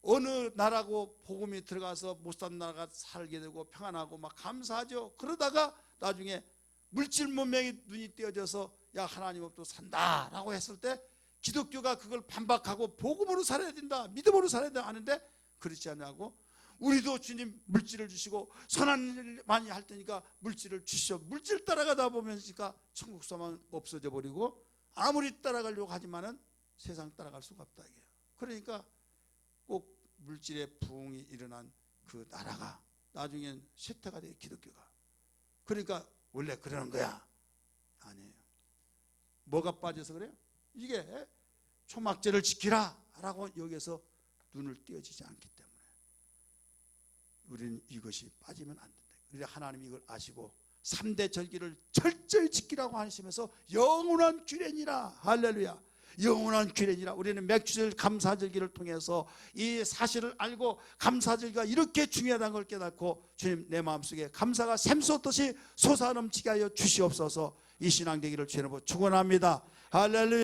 어느 나라고 복음이 들어가서 못 사는 나라가 살게 되고 평안하고 막 감사하죠. 그러다가 나중에 물질 문명이 눈이 띄어져서 야 하나님 없도 산다라고 했을 때 기독교가 그걸 반박하고 복음으로 살아야 된다, 믿음으로 살아야 된다 하는데 그렇지 않냐고 우리도 주님 물질을 주시고 선한 일 많이 할 테니까 물질을 주시오. 물질 따라가다 보면니까 천국 소망은 없어져 버리고 아무리 따라가려고 하지만은 세상 따라갈 수가 없다 이게요. 그러니까 꼭 물질의 부흥이 일어난 그 나라가 나중엔 쇠퇴가 돼요, 기독교가. 그러니까 원래 그러는 거야. 아니에요. 뭐가 빠져서 그래요? 이게 초막절을 지키라 라고 여기서 눈을 띄어지지 않기 때문에 우리는 이것이 빠지면 안 된다. 우리 하나님이 이걸 아시고 3대 절기를 철저히 지키라고 하시면서 영원한 규례니라. 할렐루야. 영원한 규례니라. 우리는 맥주절 감사절기를 통해서 이 사실을 알고 감사절기가 이렇게 중요하다는 걸 깨닫고 주님 내 마음속에 감사가 샘솟듯이 솟아넘치게 하여 주시옵소서. 이 신앙 되기를 주님으로 축원합니다. 할렐루야.